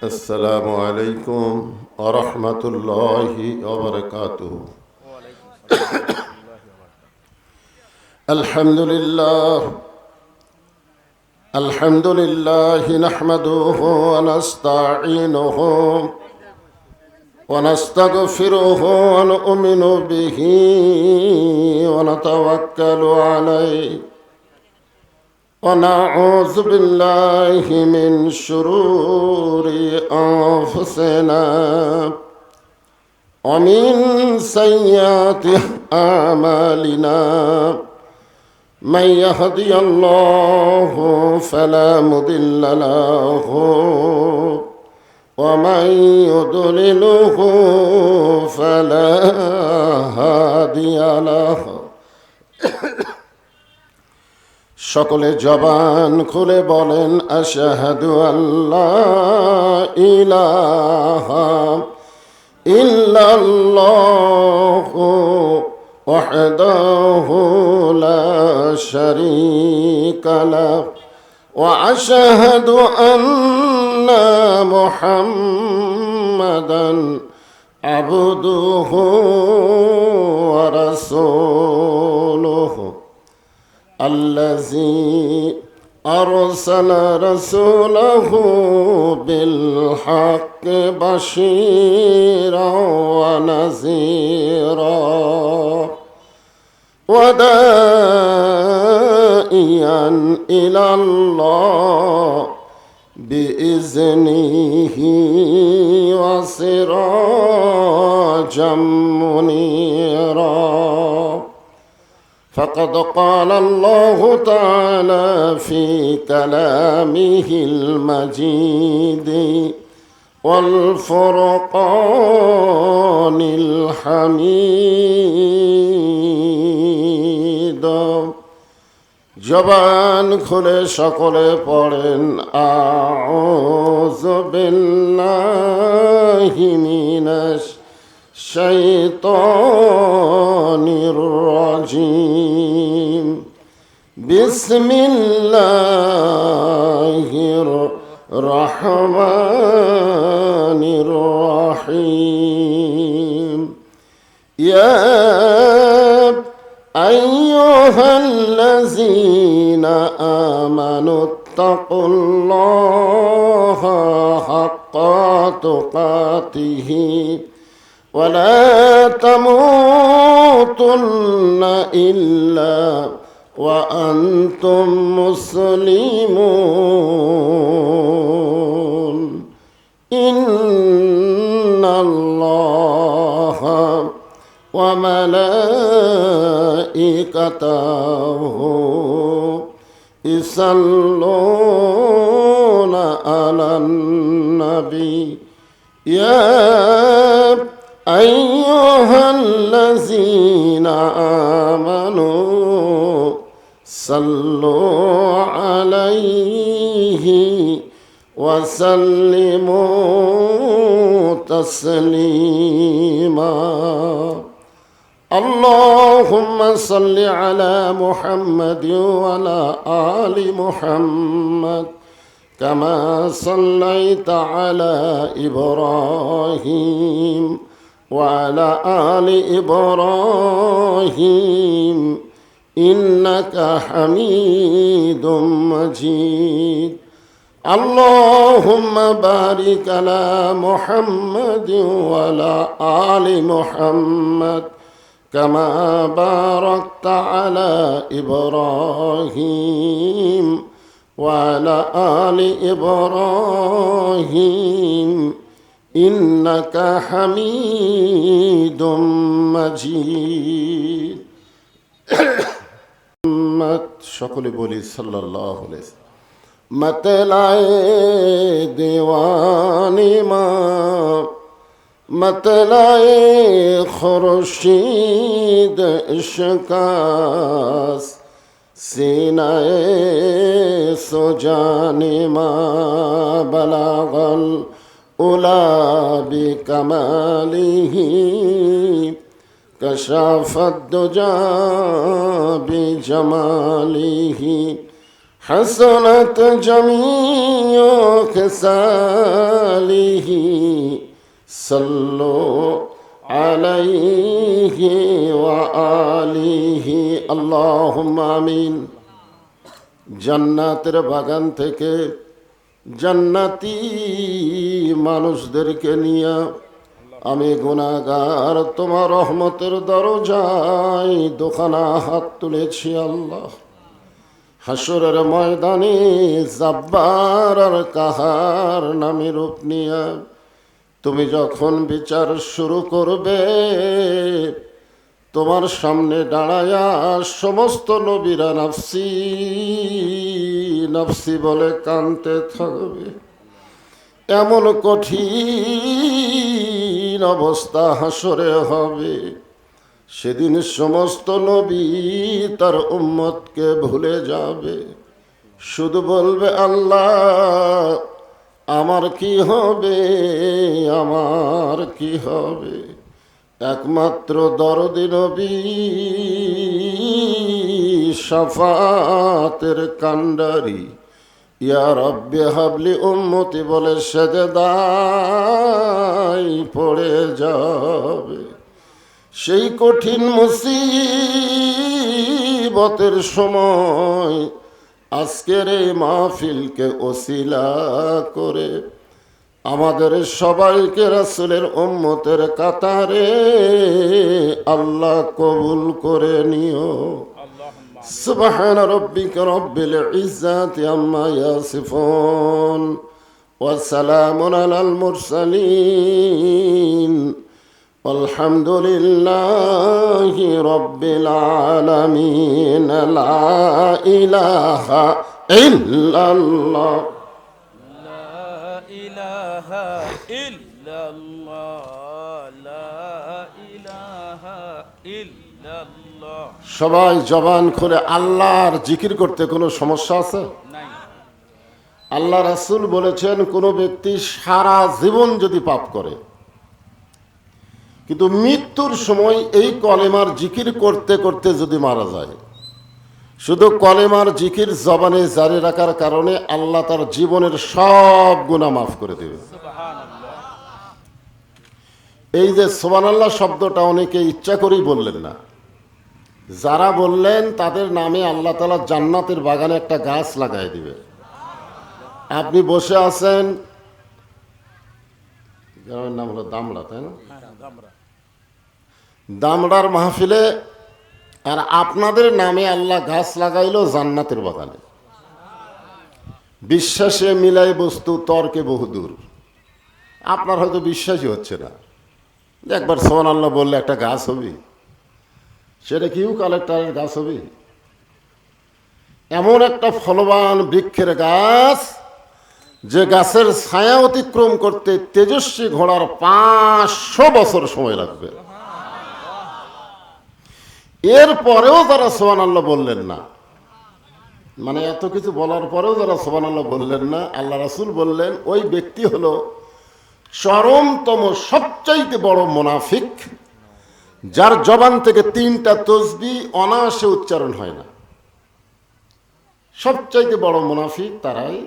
السلام عليكم ورحمة الله وبركاته. الحمد لله نحمده ونستعينه ونستغفره ونؤمن به ونتوكل عليه ونعوذ بالله من شرور أنفسنا ومن سيئات أعمالنا. من يهدي الله فلا مضل له ومن يضلله فلا هادي له. সকলে জবান খুলে বলেন আশহাদু আল্লা ইলাহা ইল্লাল্লাহু ওয়াহদাহু লা শারীকা লাহু ওয়া আশহাদু আন্না মুহাম্মাদান আবদুহু ওয়া রাসূলুহু الذي أرسل رسوله بالحق بشيرا ونذيرا وداعيا إلى الله بإذنه وسراجا منيرا. فقد قال الله تعالى في كلامه المجيد والفرقان الحميد. জবান খুলে সকলে পড়েন আউযু বিল্লাহি মিনাশ শাইতানির রাজিম. বিসমিল্লাহির রহমানির রহিম. ইয়া আইয়ুহাল্লাযীনা আমানুত্তাকুল্লাহা হাক্কা তুকাতিহি ولا تموتن إلا وأنتم مسلمون. إن الله وملائكته يصلون على النبي يا أيها الذين آمنوا صلوا عليه وسلموا تسليما. اللهم صل على محمد وعلى آل محمد كما صليت على إبراهيم وعلى آل إبراهيم إنك حميد مجيد. اللهم بارك على محمد وعلى آل محمد كما باركت على إبراهيم وعلى آل إبراهيم إنك حميد مجيد. সকলে বলি সাল্লাল্লাহু আলাইহি ওয়াসাল্লাম. मतलाए दीवानी माँ मतलाए खुर्शीद इश्कास सीनाए सुजानी माँ बलागल उला बिकमालिही कशाफत दुजा बिजमालिही हसनत जमीउ خصاله صلوا عليه وآله اللهم آمين জান্নাতের বাগান থেকে জান্নাতি মানুষদেরকে নিয়ে আমি গুনাহগার তোমার রহমতের দরজায় দোখানা হাত তুলেছি আল্লাহ। হাসরের ময়দানে জাব্বার আর কাহার নামে রূপ নিয়ে তুমি যখন বিচার শুরু করবে, তোমার সামনে দাঁড়ায়া সমস্ত নবীরা নাফসি নাফসি বলে কাঁদতে থাকবে। এমন কঠিন অবস্থা হাসরে হবে, সেদিন সমস্ত নবী তার উম্মতকে ভুলে যাবে, শুধু বলবে আল্লাহ আমার কি হবে, আমার কি হবে। একমাত্র দরদি নবী শাফাতের কান্ডারি ইয়া রব্বি হাবলি উম্মতি বলে সেজদায় পড়ে যাবে। সেই কঠিন মুসিবতের সময় আজকের এই মাহফিলকে ওসিলা করে আমাদের সবাইকে রাসূলের উম্মতের কাতারে আল্লাহ কবুল করে নিও। সুবহান রাব্বিকা রব্বিল ইজ্জাতি আম্মা ইয়াসিফুন ওয়া সালামুন আলাল মুরসালিন আলহামদুলিল্লাহি রাব্বিল আলামিন। লা ইলাহা ইল্লাল্লাহ সবাই জবান খুলে আল্লাহর জিকির করতে কোনো সমস্যা আছে? আল্লাহ রাসূল বলেছেন কোন ব্যক্তি সারা জীবন যদি পাপ করে কিন্তু মৃত্যুর সময় এই কলেমার জিকির করতে করতে যদি মারা যায়, শুধু কলেমার জিকির জবানে জারি রাখার কারণে আল্লাহ তার জীবনের সব গুনাহ মাফ করে দেবে। এই যে সুবহানাল্লাহ শব্দটা অনেকে ইচ্ছা করেই বললেন না, যারা বললেন তাদের নামে আল্লাহ তাআলা জান্নাতের বাগানে একটা গাছ লাগাই দিবে। আপনি বসে আছেন, গ্রামের নাম হলো দামড়া, তাই না? দামড়ার মাহফিলে, আর আপনাদের নামে আল্লাহ গাছ লাগাইলো জান্নাতের বাগানে। বিশ্বাসে মিলাই বস্তু তর্কে বহুদূর। আপনার হয়তো বিশ্বাসই হচ্ছে না যে একবার সুবহানাল্লাহ বললে একটা গাছ হবে, সেটা কিউ কালেক্টরের গাছ হবে? এমন একটা ফলবান বৃক্ষের গাছ যে গাছের ছায়া অতিক্রম করতে তেজস্বী ঘোড়ার 500 বছর সময় লাগবে। এরপরেও যারা সুবহানাল্লাহ বললেন না, মানে এত কিছু বলার পরেও যারা সুবহানাল্লাহ বললেন না, আল্লাহ রাসূল বললেন ওই ব্যক্তি হলো চরমতম সবচাইতে বড় মুনাফিক, যার জবান থেকে 3টা তাসবিহ অনায়াসে উচ্চারণ হয় না। সবচাইতে বড় মুনাফিক তারাই,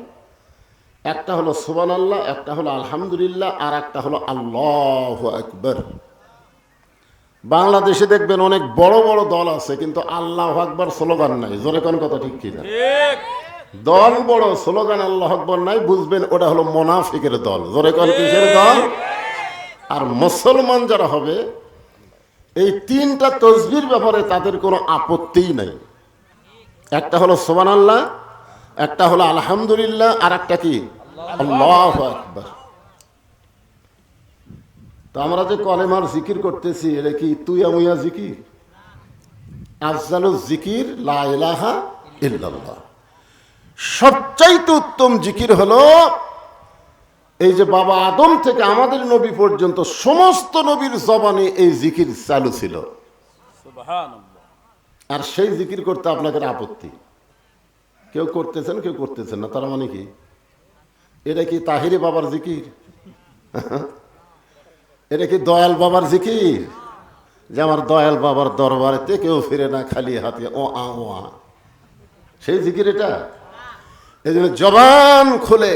একটা হলো সুবহানাল্লাহ, একটা হলো আলহামদুলিল্লাহ, আর একটা হলো আল্লাহু আকবার। বাংলাদেশে দেখবেন অনেক বড় বড় দল আছে কিন্তু আল্লাহু আকবার স্লোগান নাই। জোরে কোন কথা ঠিক কি না? দল বড়, স্লোগান আল্লাহু আকবার নাই, বুঝবেন ওটা হলো মুনাফিকের দল। জোরে কোন কিসের দল? আর মুসলমান যারা হবে এই 3টা তাসবিহর ব্যাপারে তাদের কোনো আপত্তিই নাই। একটা হলো সুবহানাল্লাহ, একটা হলো আলহামদুলিল্লাহ, আর একটা কি আল্লাহু আকবার। তো আমরা যে কলেমার জিকির করতেছি এটা কি তুইয়া মুইয়া জিকির? আফজালুজ জিকির লা ইলাহা ইল্লাল্লাহ। সবচাইতে উত্তম জিকির হলো এই যে বাবা আদম থেকে আমাদের নবী পর্যন্ত সমস্ত নবীর জবানে এই জিকির চালু ছিল। সুবহানাল্লাহ। আর সেই জিকির করতে আপনাদের আপত্তি, কেউ করতেছেন কেউ করতেছেন না, তার মানে কি এটা কি তাহিরি বাবার জিকির? এটা কি দয়াল বাবার জিকির যে আমার দয়াল বাবার দরবারেতে কেউ ফিরে না খালি হাতে ও আ ও আ, সেই জিকির এটা? এই জন্য জবান খুলে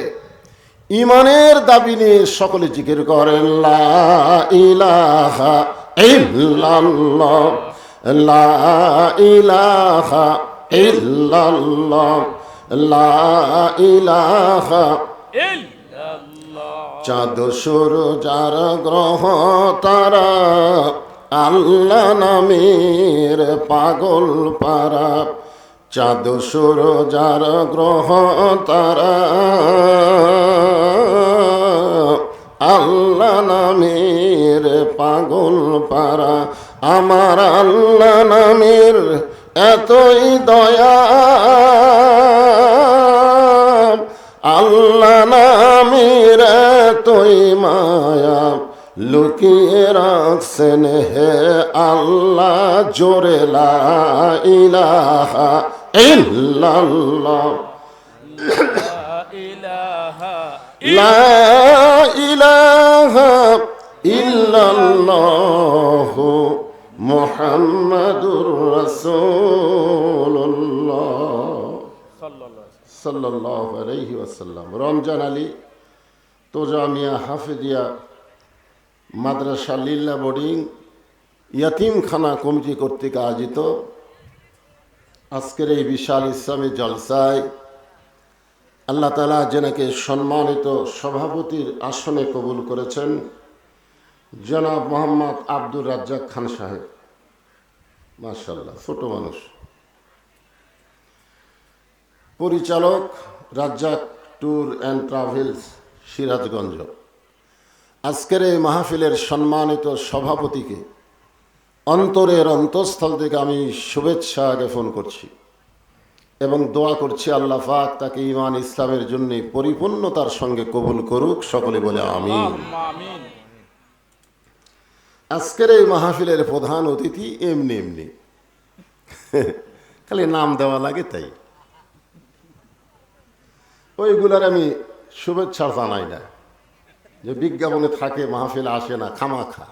ইমানের দাবি নিয়ে সকলে জিকির করেন লা ইলাহা ইল্লাল্লাহ, লা ইলাহা ইল্লাল্লাহ, লা ইলাহা। চাঁদ সূরজ আর গ্রহ তারা আল্লাহ নামের পাগল পারা। চাঁদ সূরজ আর গ্রহ তারা আল্লাহ নামের পাগল পারা। আমার আল্লাহ নামের এতই দয়া, আল্লাহ নামের এতই মায়া, লুকিয়ে রাখছেন হে আল্লাহ জোরে লা ইলাহা ইল্লাল্লাহ, লা ইলাহা ইল্লাল্লাহ মুহাম্মাদুর রাসূলুল্লাহ সাল্লাল্লাহু আলাইহি ওয়াসাল্লাম। রমজান আলী তোজামিয়া হাফিজিয়া মাদ্রাসা লিল্লা বোর্ডিং ইয়াতিমখানা কমিটি কর্তৃক আয়োজিত আজকের এই বিশাল ইসলামী জলসায় আল্লাহ তাআলা যেনাকে সম্মানিত সভাপতির আসনে কবুল করেছেন, জনাব মোহাম্মদ আব্দুর রাজ্জাক খান সাহেব। মাশাআল্লাহ, ছোট মানুষ। পরিচালক Razzak tour and travels Sirajganj. আজকের এই মাহফিলের সম্মানিত সভাপতিকে অন্তরের অন্তঃস্থল থেকে আমি শুভেচ্ছা জ্ঞাপন করছি এবং দোয়া করছি আল্লাহ পাক তাকে ঈমান ইসলামের জন্য পরিপূর্ণতার সঙ্গে কবুল করুক। সকলে বলে আমিন। আজকের এই মাহফিলের প্রধান অতিথি এমনি এমনি খালি নাম দেওয়া লাগে, তাই ওইগুলার আমি শুভেচ্ছা জানাই না, যে বিজ্ঞাপনে থাকে মাহফিল আসে না খামাখা।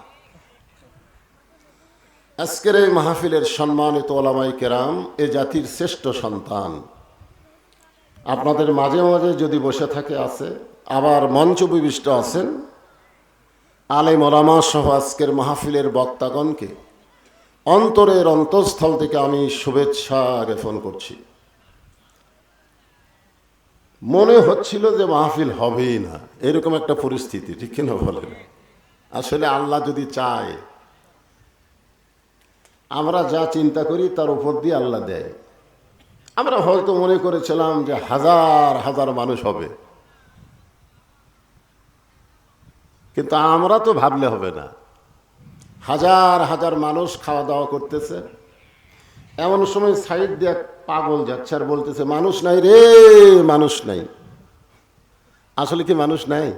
আজকের এই মাহফিলের সম্মানিত ওলামায়ে কেরাম, এ জাতির শ্রেষ্ঠ সন্তান, আপনাদের মাঝে মাঝে যদি বসে থাকে আছে, আবার মঞ্চ বিশিষ্ট আছেন আলেম ওলামা সহ আজকের মাহফিলের বক্তাগণকে অন্তরের অন্তঃস্থল থেকে আমি শুভেচ্ছা জ্ঞাপন করছি। মনে হচ্ছিল যে মাহফিল হবেই না, এরকম একটা পরিস্থিতি, ঠিক কিনা বলেন? আসলে আল্লাহ যদি চায়, আমরা যা চিন্তা করি তার উপর দিয়ে আল্লাহ দেয়। আমরা হয়তো মনে করেছিলাম যে হাজার হাজার মানুষ হবে, কিন্তু আমরা তো ভাবলে হবে না। হাজার হাজার মানুষ খাওয়া দাওয়া করতেছে, এমন সময় সাইড দিয়ে পাগল যাচ্ছে আর বলতেছে মানুষ নাই রে, মানুষ নাই। আসলে কি মানুষ নাই?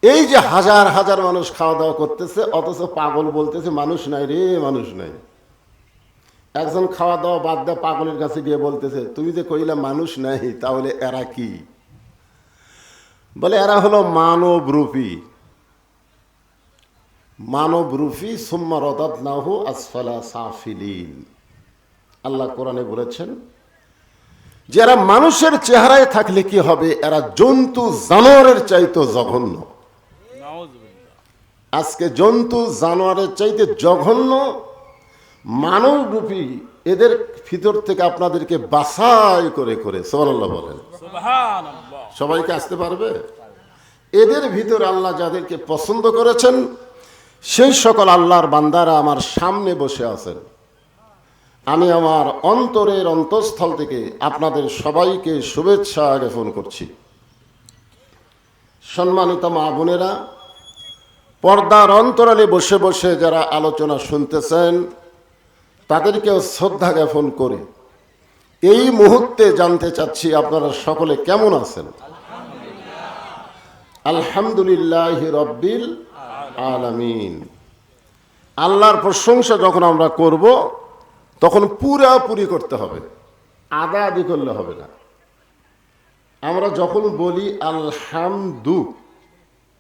এই যে হাজার হাজার মানুষ খাওয়া দাওয়া করতেছে, অথচ পাগল বলতেছে মানুষ নাই রে, মানুষ নাই। একজন খাওয়া দাওয়া বাদ দেয় পাগলের কাছে গিয়ে বলতেছে তুমি যে কইলা মানুষ নাই, তাহলে এরা কি? বলে এরা হলো মানবরূপী, মানবরূপী সুম্মা রাদাদনাহু আসফালা সাফিলিন। আল্লাহ কোরআনে বলেছেন যে এরা মানুষের চেহারায় থাকলে কি হবে, এরা জন্তু জানোয়ারের চাইতে জঘন্য। আজকে জন্তু জানোয়ারের চাইতে জঘন্য মানবরূপী এদের ভিতর থেকে আপনাদেরকে বাছাই করে করে, সুবহানাল্লাহ বলেন, সবাইকে আসতে পারবে? এদের ভিতর আল্লাহ যাদেরকে পছন্দ করেছেন সেই সকল আল্লাহর বান্দারা আমার সামনে বসে আছেন। আমি আমার অন্তরের অন্তঃস্থল থেকে আপনাদের সবাইকে শুভেচ্ছা জ্ঞাপন করছি। সম্মানিত মা বোনেরা, পর্দার অন্তরালে বসে বসে যারা আলোচনা শুনতেছেন তাদেরকেও শ্রদ্ধা জ্ঞাপন করে এই মুহূর্তে জানতে চাচ্ছি আপনারা সকলে কেমন আছেন? আলহামদুলিল্লাহ রব্বিল আলামিন। আল্লাহর প্রশংসা যখন আমরা করব তখন পুরাপুরি করতে হবে, আদা আদি করলে হবে না। আমরা যখন বলি আলহামদু,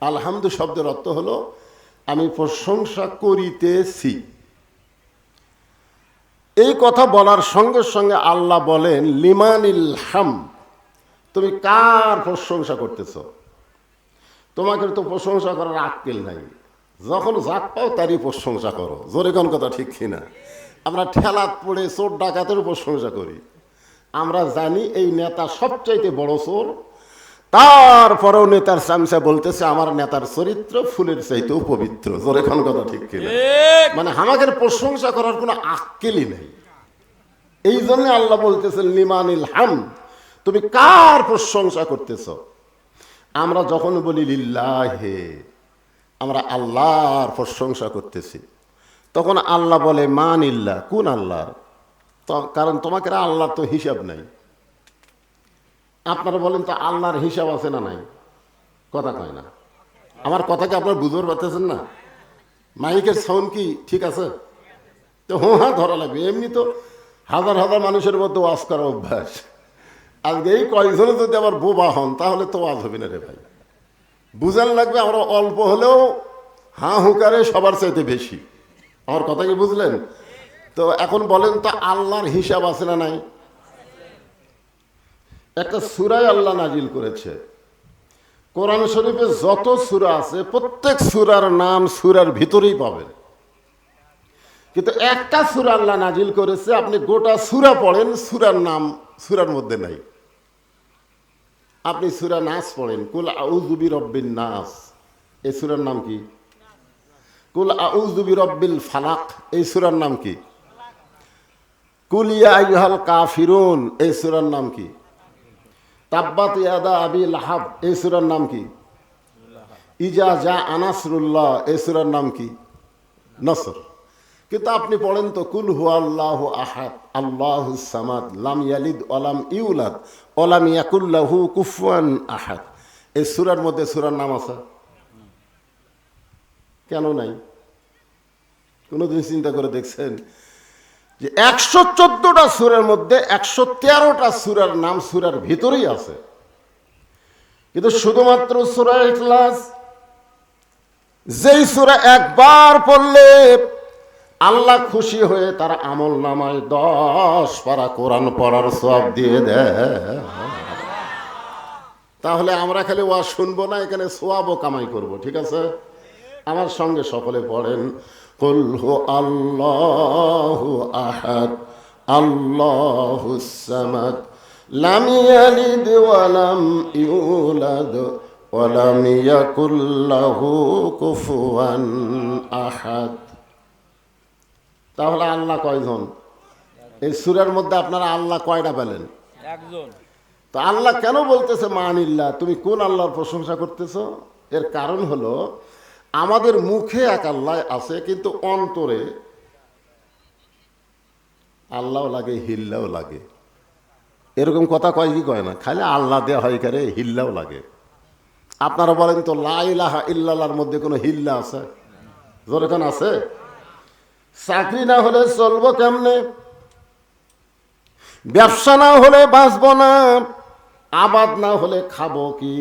আলহামদু শব্দের অর্থ হলো আমি প্রশংসা করিতেছি। এই কথা বলার সঙ্গে সঙ্গে আল্লাহ বলেন লিমানিল হাম, তুমি কার প্রশংসা করতেছ? তোমাকে তো প্রশংসা করার আক্কেল নাই। যখন জাত পাও তারই প্রশংসা করো। জোরে কোন কথা ঠিক কিনা? আমরা ঠেলাত পড়ে চোর ডাকাতের প্রশংসা করি। আমরা জানি এই নেতা সবচাইতে বড় চোর, তারপরেও নেতার চামচা বলতেছে আমার নেতার চরিত্র ফুলের চাইতেও পবিত্র। জোরে কোন কথা ঠিক কিনা? মানে আমাদের প্রশংসা করার কোনো আক্কেলই নেই। এই জন্য আল্লাহ বলতেছেন লিমানিল হাম, তুমি কার প্রশংসা করতেছ? আমরা যখন বলি লিল্লাহে, আমরা আল্লাহর প্রশংসা করতেছি, তখন আল্লাহ বলে মানিল্লাহ, কোন আল্লাহ? কারণ তোমাকে আল্লাহর তো হিসাব নাই। আপনারা বলেন তো আল্লাহর হিসাব আছে না নাই? কথা কয় না। আমার কথাকে আপনারা বুঝতে পারতেছেন না? মাইকের সাউন্ড কি ঠিক আছে? তো হ্যাঁ ধরা লাগবে। এমনি তো হাজার হাজার মানুষের মধ্যে ওয়াজ করা অভ্যাস। আজকে এই কয়েকজনে যদি আবার বোবা হন তাহলে তো ওয়াজ হবে না রে ভাই। বুঝান লাগবে আমরা অল্প হলেও হাঁ হুকারে সবার চাইতে বেশি। আমার কথা কি বুঝলেন? তো এখন বলেন তো আল্লাহর হিসাব আছে না নাই? একটা সূরায় আল্লাহ নাজিল করেছে। কোরআন শরীফে যত সূরা আছে প্রত্যেক সূরার নাম সূরার ভিতরেই পাবেন, কিন্তু একটা সূরা আল্লাহ নাজিল করেছে, আপনি গোটা সূরা পড়েন, সূরার নাম সূরার মধ্যে নাই। আপনি সূরা নাস পড়েন, কুল আউযু বিরাব্বিন নাস, এই সূরার নাম কি? কুল আউযু বিরাব্বিল ফালাক, এই সূরার নাম কি? কুল ইয়া আইয়ুহাল কাফিরুন, এই সূরার নাম কি? তাব্বাত ইয়াদা আবি লাহাব, এই সূরার নাম কি? ইজা জা আনাসরুল্লাহ, এই সূরার নাম কি? নসর। কিন্তু আপনি পড়েন তো কুল হুয়াল্লাহু আহাদ আল্লাহুস সামাদ লাম ইয়ালিদ ওয়ালাম ইউলাদ ওয়ালাম ইয়াকুল লাহু কুফুয়ান আহাদ, এই সূরার মধ্যে সূরার নাম আছে? কেন নাই? কোনদিন চিন্তা করে দেখছেন যে 114টা সূরার মধ্যে 113টা সূরার নাম সূরার ভিতরেই আছে, কিন্তু শুধুমাত্র সূরা ইখলাস, যেই সূরা একবার পড়লে আল্লাহ খুশি হয়ে তার আমল নামায় 10 পারা কোরআন পড়ার সওয়াব দিয়ে দেয়। তাহলে আমরা খালি ওয়াজ শুনবো না, এখানে সওয়াবও কামাই করব। ঠিক আছে? আমার সঙ্গে সকলে পড়েন কুল হু আল্লাহু আহাদ আল্লাহুস সামাদ লাম ইয়ালিদ ওয়া লাম ইউলাদ ওয়া লাম ইয়াকুল লাহু কুফুয়ান আহাদ। তাহলে আল্লাহ কয়জন? এই সূরার মধ্যে আপনারা আল্লাহ কয়টা পেলেন? একজন। তো আল্লাহ কেন বলতেছে মানিল্লাহ, তুমি কোন আল্লাহর প্রশংসা করতেছ? এর কারণ হলো আমাদের মুখে এক আল্লাহ আছে, কিন্তু অন্তরে আল্লাহও লাগে হিল্লাও লাগে। এরকম কথা কয় কি কয় না? খালি আল্লাহ দেয়া হয় করে হিল্লাও লাগে। আপনারা বলেন তো লা ইলাহা ইল্লাল্লাহর মধ্যে কোনো হিল্লা আছে? জোরে কোন আছে? চাকরি না হলে চলবো কেমনে? ব্যবসা না হলে বাঁচবো না, আবাদ না হলে খাবো কি?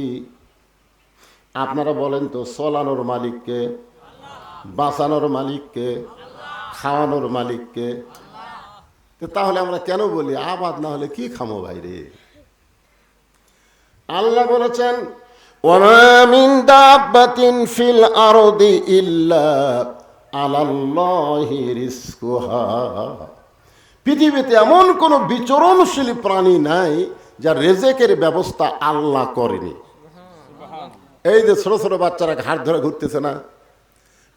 আপনারা বলেন তো চলানোর মালিককে, বাঁচানোর মালিককে, খাওয়ানোর মালিককে? তাহলে আমরা কেন বলি আবাদ না হলে কি খামো ভাই রে? আল্লাহ বলেছেন ওয়ামা মিন দাব্বাতিন ফিল আরদি ইল্লা আলাল্লাহি রিজকুহা, পৃথিবীতে এমন কোন বিচরণশীল প্রাণী নাই যার রেজেকের ব্যবস্থা আল্লাহ করেনি। এই যে ছোট ছোট বাচ্চারা ঘাট ধরে ঘুরতেছে না,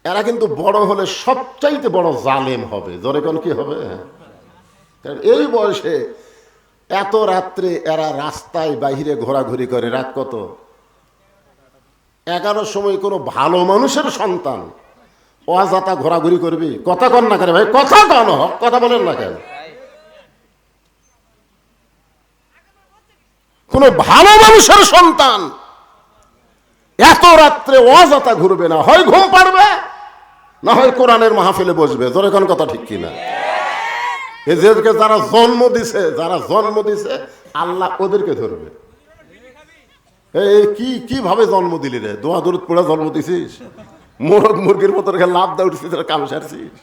এরা কিন্তু বড় হলে সবচাইতে বড় জালেম হবে। জোরে কোন কি হবে? কারণ এই বয়সে এত রাত্রে এরা রাস্তায় বাহিরে ঘোরাঘুরি করে। রাত কত? 11টার সময় কোনো ভালো মানুষের সন্তান অজাতা ঘোরাঘুরি করবি? কথা কন না কেন ভাই? কথা কন, কথা বলেন না কেন? কোন ভালো মানুষের সন্তান এত রাত্রে অজাতা ঘুরবে না, হয় ঘুম পাড়বে না হয় কোরআনের মাহফিলে বসবে। জোরে কোন কথা ঠিক কিনা? এদেরকে যারা জন্ম দিছে আল্লাহ ওদেরকে ধরবে। এই কিভাবে জন্ম দিলি রে? দোয়া দরুদ পড়ে জন্ম দিছিস? মোরগ মুরগির মতো লাভ দা উঠছিস, কাম সারছিস?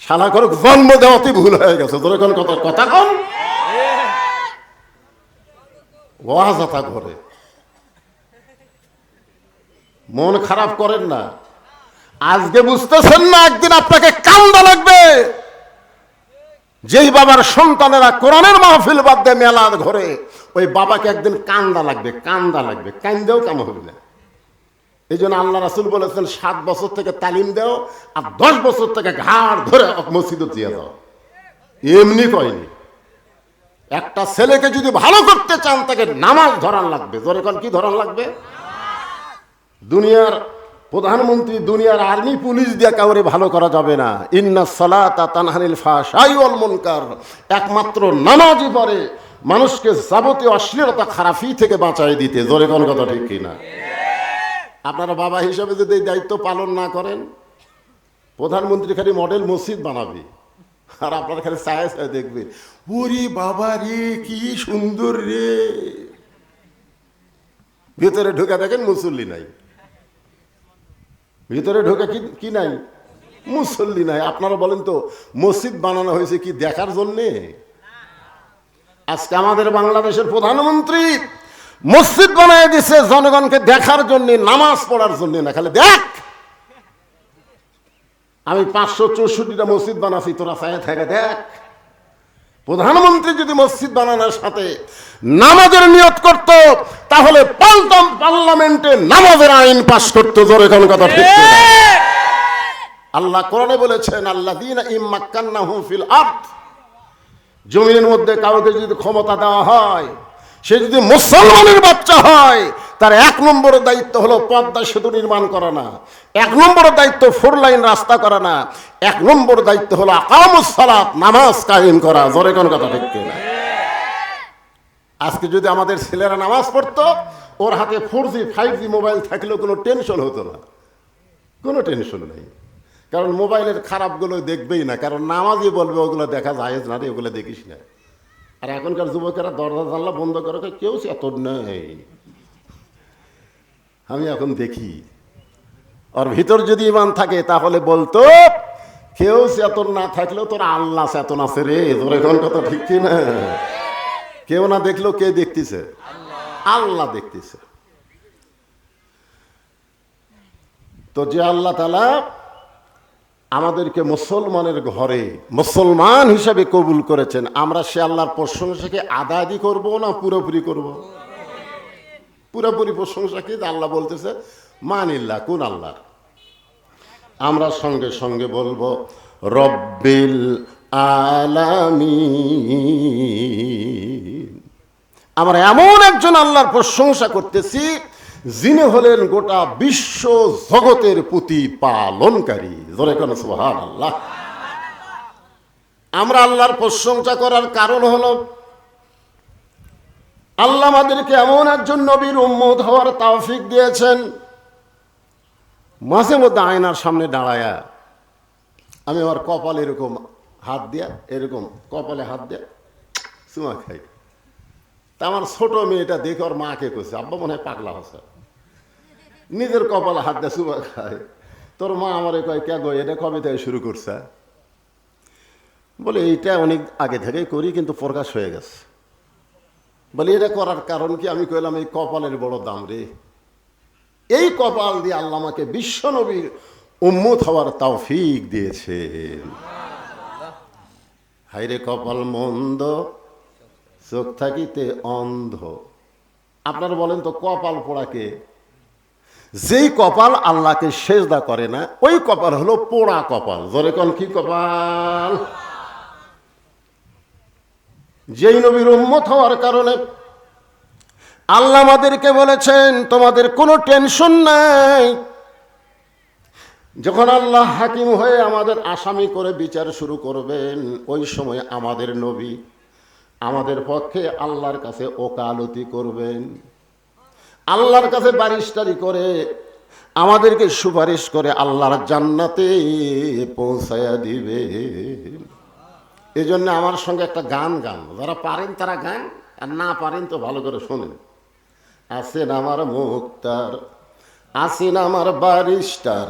শালা করে জন্ম দেওয়াতে ভুল হয়ে গেছে। তোর এখন কথা কন। ওয়াজাতা ঘরে। মন খারাপ করেন না, আজকে বুঝতেছেন না, একদিন আপনাকে কান্দা লাগবে। যেই বাবার সন্তানেরা কোরআনের মাহফিল বাদ দেয় মেলা ঘরে, ওই বাবাকে একদিন কান্দা লাগবে, কান্দা লাগবে, কান্দেও কাম হবে না। এই জন্য আল্লাহ রাসূল বলেছেন 7 বছর থেকে তালিম দাও আর 10 বছর থেকে ঘাড় ধরে মসজিদে দিয়ে দাও। এমনি কয়নি। একটা ছেলেকে যদি ভালো করতে চান তাকে নামাজ ধরান লাগবে। জোরে কোন কি ধরান লাগবে? দুনিয়ার প্রধানমন্ত্রী, দুনিয়ার আর্মি, পুলিশ দিয়ে কাউরে ভালো করা যাবে না। ইন্নাস সালাতা তানহানিল ফাহশাই ওয়াল মুনকার। একমাত্র নামাজই পারে মানুষকে যাবতীয় অশ্লীলতা খারাপি থেকে বাঁচাই দিতে। জোরে কোন কথা ঠিক কিনা? আপনারা বাবা হিসাবে যদি এই দায়িত্ব পালন না করেন, প্রধানমন্ত্রী খালি মডেল মসজিদ বানাবে আর আপনারা খালি ছায়া ছায়া দেখবে, ওরে বাবা রে কি সুন্দর রে। ভিতরে ঢুকে দেখেন মুসল্লি নাই, ভিতরে ঢুকে কি নাই? মুসল্লি নাই। আপনারা বলেন তো মসজিদ বানানো হয়েছে কি দেখার জন্যে? আজকে আমাদের বাংলাদেশের প্রধানমন্ত্রী মসজিদ বানায় দিছে জনগণকে দেখার জন্য, নামাজ পড়ার জন্য না। খালি দেখ, আমি 564টা মসজিদ বানাচ্ছি, তোরা ছায়া থেকে দেখ। প্রধানমন্ত্রী যদি মসজিদ বানানোর সাথে নামাজের নিয়ত করত, তাহলে পার্লামেন্টে নামাজের আইন পাস করতো। জোরে কোন কথা ঠিক? আল্লাহ কোরআনে বলেছেন, আল্লাযীনা ইম্মাক্কান্নাহুম ফিল আরদ, জমিনের মধ্যে কাউকে যদি ক্ষমতা দেওয়া হয়, সে যদি মুসলমানের বাচ্চা হয়, তার 1 নম্বর দায়িত্ব হলো পদ্মা সেতু নির্মাণ করা না, 1 নম্বর দায়িত্ব 4 লাইন রাস্তা করা না, 1 নম্বর দায়িত্ব হলো আকামুস সালাত, নামাজ কায়েম করা। জোরে কোন কথা ঠিক কিনা? আজকে যদি আমাদের ছেলেরা নামাজ পড়তো, ওর হাতে 4G 5G মোবাইল থাকলেও কোনো টেনশন হতো না, কোনো টেনশন নেই। কারণ মোবাইলের খারাপগুলো দেখবেই না, কারণ নামাজই বলবে ওগুলো দেখা যায় না রে, ওগুলো দেখিস না। আর এখনকার যুবকেরা দরজা জানলা বন্ধ করে, কেউ চেতন নেই। আমি এখন দেখি ওর ভিতর যদি ইমান থাকে তাহলে বলতো, কেউ চেতন না থাকলেও তোর আল্লাহ চেতন আছে রে। তোর এখন কথা ঠিক কি না? কেউ না দেখলেও কে দেখতেছে? আল্লাহ দেখতেছে। তো যে আল্লাহ তাআলা আমাদেরকে মুসলমানের ঘরে মুসলমান হিসাবে কবুল করেছেন, আমরা সে আল্লাহর প্রশংসাকে আদায় করব না পুরোপুরি করব? পুরোপুরি প্রশংসা কি? আল্লাহ বলতেছে মানিল্লাহ, কোন আল্লাহ? আমরা সঙ্গে সঙ্গে বলবো রব্বিল আলামিন। আমরা এমন একজন আল্লাহর প্রশংসা করতেছি যিনি হলেন গোটা বিশ্ব জগতের প্রতিপালনকারী। জোরে কোন সুবহানাল্লাহ। আমরা আল্লাহর প্রশংসা করার কারণ হলো আল্লাহ আমাদেরকে এমন একজন নবীর উম্মত হওয়ার তৌফিক দিয়েছেন। মাঝে মধ্যে আয়নার সামনে দাঁড়ায়া আমি আমার কপালে এরকম হাত দিয়া, এরকম কপালে হাত দিয়া চুমা খাই। তা আমার ছোট মেয়েটা দেখে ওর মাকে কইছে, আব্বা মনে হয় পাগলা হচ্ছে, নিজের কপালে হাত দিয়ে চুমা খায়। তোর মা আমারে কয়, কে গো এটা কবে থেকে শুরু করছে? বলে এইটা অনেক আগে থেকেই করি, কিন্তু প্রকাশ হয়ে গেছে। বলে এটা করার কারণ কি? আমি কইলাম এই কপালের বড় দাম রে। এই কপাল দিয়ে আল্লাহ আমাকে বিশ্ব নবীর উম্মত হওয়ার তৌফিক দিয়েছেন। হায়রে কপাল মন্দ, চোখ থাকিতে অন্ধ। আপনারা বলেন তো কপাল পোড়াকে? যেই কপাল আল্লাহকে সেজদা করে না, ওই কপাল হলো পোড়া কপাল। জোরে কোন কি কপাল? যেই নবীর উম্মত হওয়ার কারণে আল্লাহ আমাদেরকে বলেছেন তোমাদের কোনো টেনশন নাই। যখন আল্লাহ হাকিম হয়ে আমাদের আসামি করে বিচার শুরু করবেন, ওই সময় আমাদের নবী আমাদের পক্ষে আল্লাহর কাছে ওকালতি করবেন, আল্লাহর কাছে বারিশটারি করে আমাদেরকে সুপারিশ করে আল্লাহর জান্নাতে পৌঁছায়া দিবে। এই জন্য আমার সঙ্গে একটা গান গান, যারা পারেন তারা গান, আর না পারেন তো ভালো করে শোনেন। আছেন আমার মুক্তার, আছেন আমার বারিস্টার,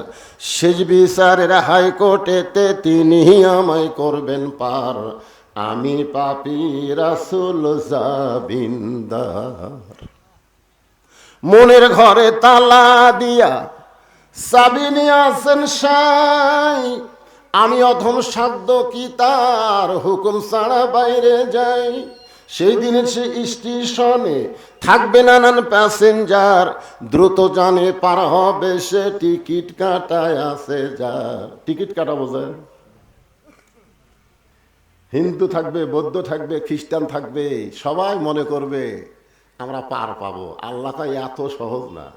শেষ বিচারের হাইকোর্টেতে তিনি আমায় করবেন পার। আমি পাপী রাসূল জাবিনদার। মনের ঘরে তালা দিয়া চাবি নিয়ে আসেন সাই, আমি অধম সাধ্য কি তার হুকুম ছাড়া বাইরে যাই। সেই দিনের সে স্টেশনে থাকবে নানান প্যাসেঞ্জার, দ্রুত জানে পার হবে সে টিকিট কাটায় আছে যার। টিকিট কাটা বোঝেন? হিন্দু থাকবে, বৌদ্ধ থাকবে, খ্রিস্টান থাকবে, সবাই মনে করবে আমরা পার পাবো। আল্লাহ তাই এত সহজ না।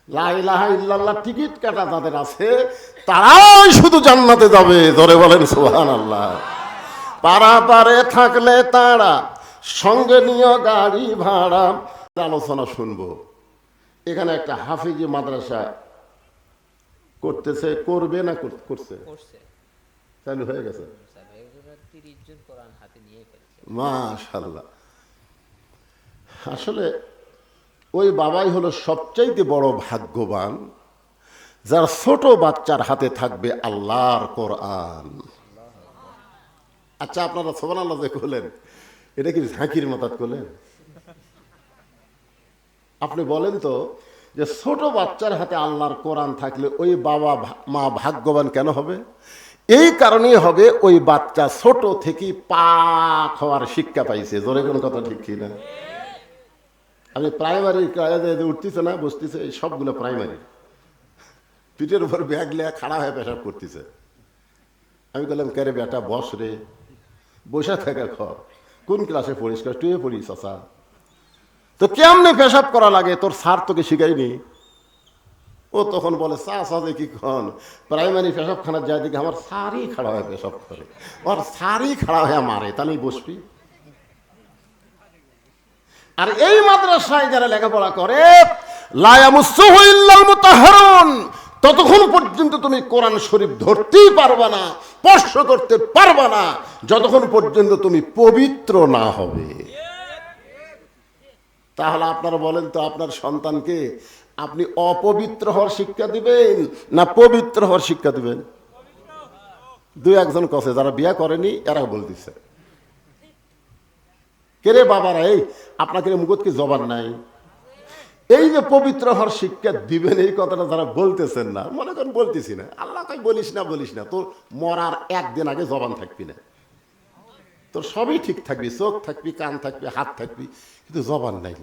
লা ইলাহা ইল্লাল্লাহ টিকিট কাটা যাদের আছে তারাই শুধু জান্নাতে যাবে। ধরে বলেন সুবহানাল্লাহ। পারাপারে থাকলে তারা সঙ্গে নিয়ে গাড়ি ভাড়া। আলোচনা শুনবো। এখানে একটা হাফিজি মাদ্রাসা করতেছে, করবে না করছে? চালু হয়ে গেছে, মাশাআল্লাহ। আসলে ওই বাবাই হলো সবচাইতে বড় ভাগ্যবান, যার ছোট বাচ্চার হাতে থাকবে আল্লাহর কোরআন। আচ্ছা, আপনারা সুবহানাল্লাহ যে করলেন, এটা কি ঝাঁকির মাতাত করলেন? আপনি বলেন তো, যে ছোট বাচ্চার হাতে আল্লাহর কোরআন থাকলে ওই বাবা মা ভাগ্যবান কেন হবে? এই কারণেই হবে, ওই বাচ্চা ছোট থেকেই পাক হওয়ার শিক্ষা পাইছে। জোরে কোন কথা ঠিক কি না? আপনি প্রাইমারি উঠতেছে না, বসতেছে, এই সবগুলো প্রাইমারি। পিঠের উপর ব্যাগ লিয়া খাড়া হয়ে পেশাব করতেছে। আমি বললাম, কে রে বেটা, বস রে, বসে থাকে খর। কোন ক্লাসে পড়িস? টুয়ে পড়িস চাচা। তো কেমনে পেশাব করা লাগে তোর স্যার তোকে শিখাইনি? ও তখন বলে, চাচা যে কি খন, প্রাইমারি পেশাব খানার যায় দিকে আমার স্যারই খাড়া হয়ে পেশাব করে, ওর স্যারই খাড়া হয়ে মারে, তাহলে বসবি। আর এই মাদ্রাসায় যারা লেখাপড়া করে, লা ইয়ামুসসুহু ইল্লাল মুতাহহারুন, ততক্ষণ পর্যন্ত তুমি কোরআন শরীফ ধরতেই পারবা না, স্পর্শ করতে পারবা না, যতক্ষণ পর্যন্ত তুমি পবিত্র না হবে। তাহলে আপনারা বলেন তো, আপনার সন্তানকে আপনি অপবিত্র হওয়ার শিক্ষা দিবেন না পবিত্র হওয়ার শিক্ষা দিবেন? দুই একজন কছে, যারা বিয়ে করেনি এরা বলতেছে, কে রে বাবারা, এই আপনাকে মুখত কি জবান নাই? এই যে পবিত্র হওয়ার শিক্ষা দিবেন, এই কথাটা যারা বলতেছেন না, মনে করেন বলতেছি না, আল্লাহ কই বলিস না, তোর মরার একদিন আগে জবান থাকবি না, তোর সবই ঠিক থাকবি, চোখ থাকবি, কান থাকবি, হাত থাকবি, কিন্তু জবান নাই।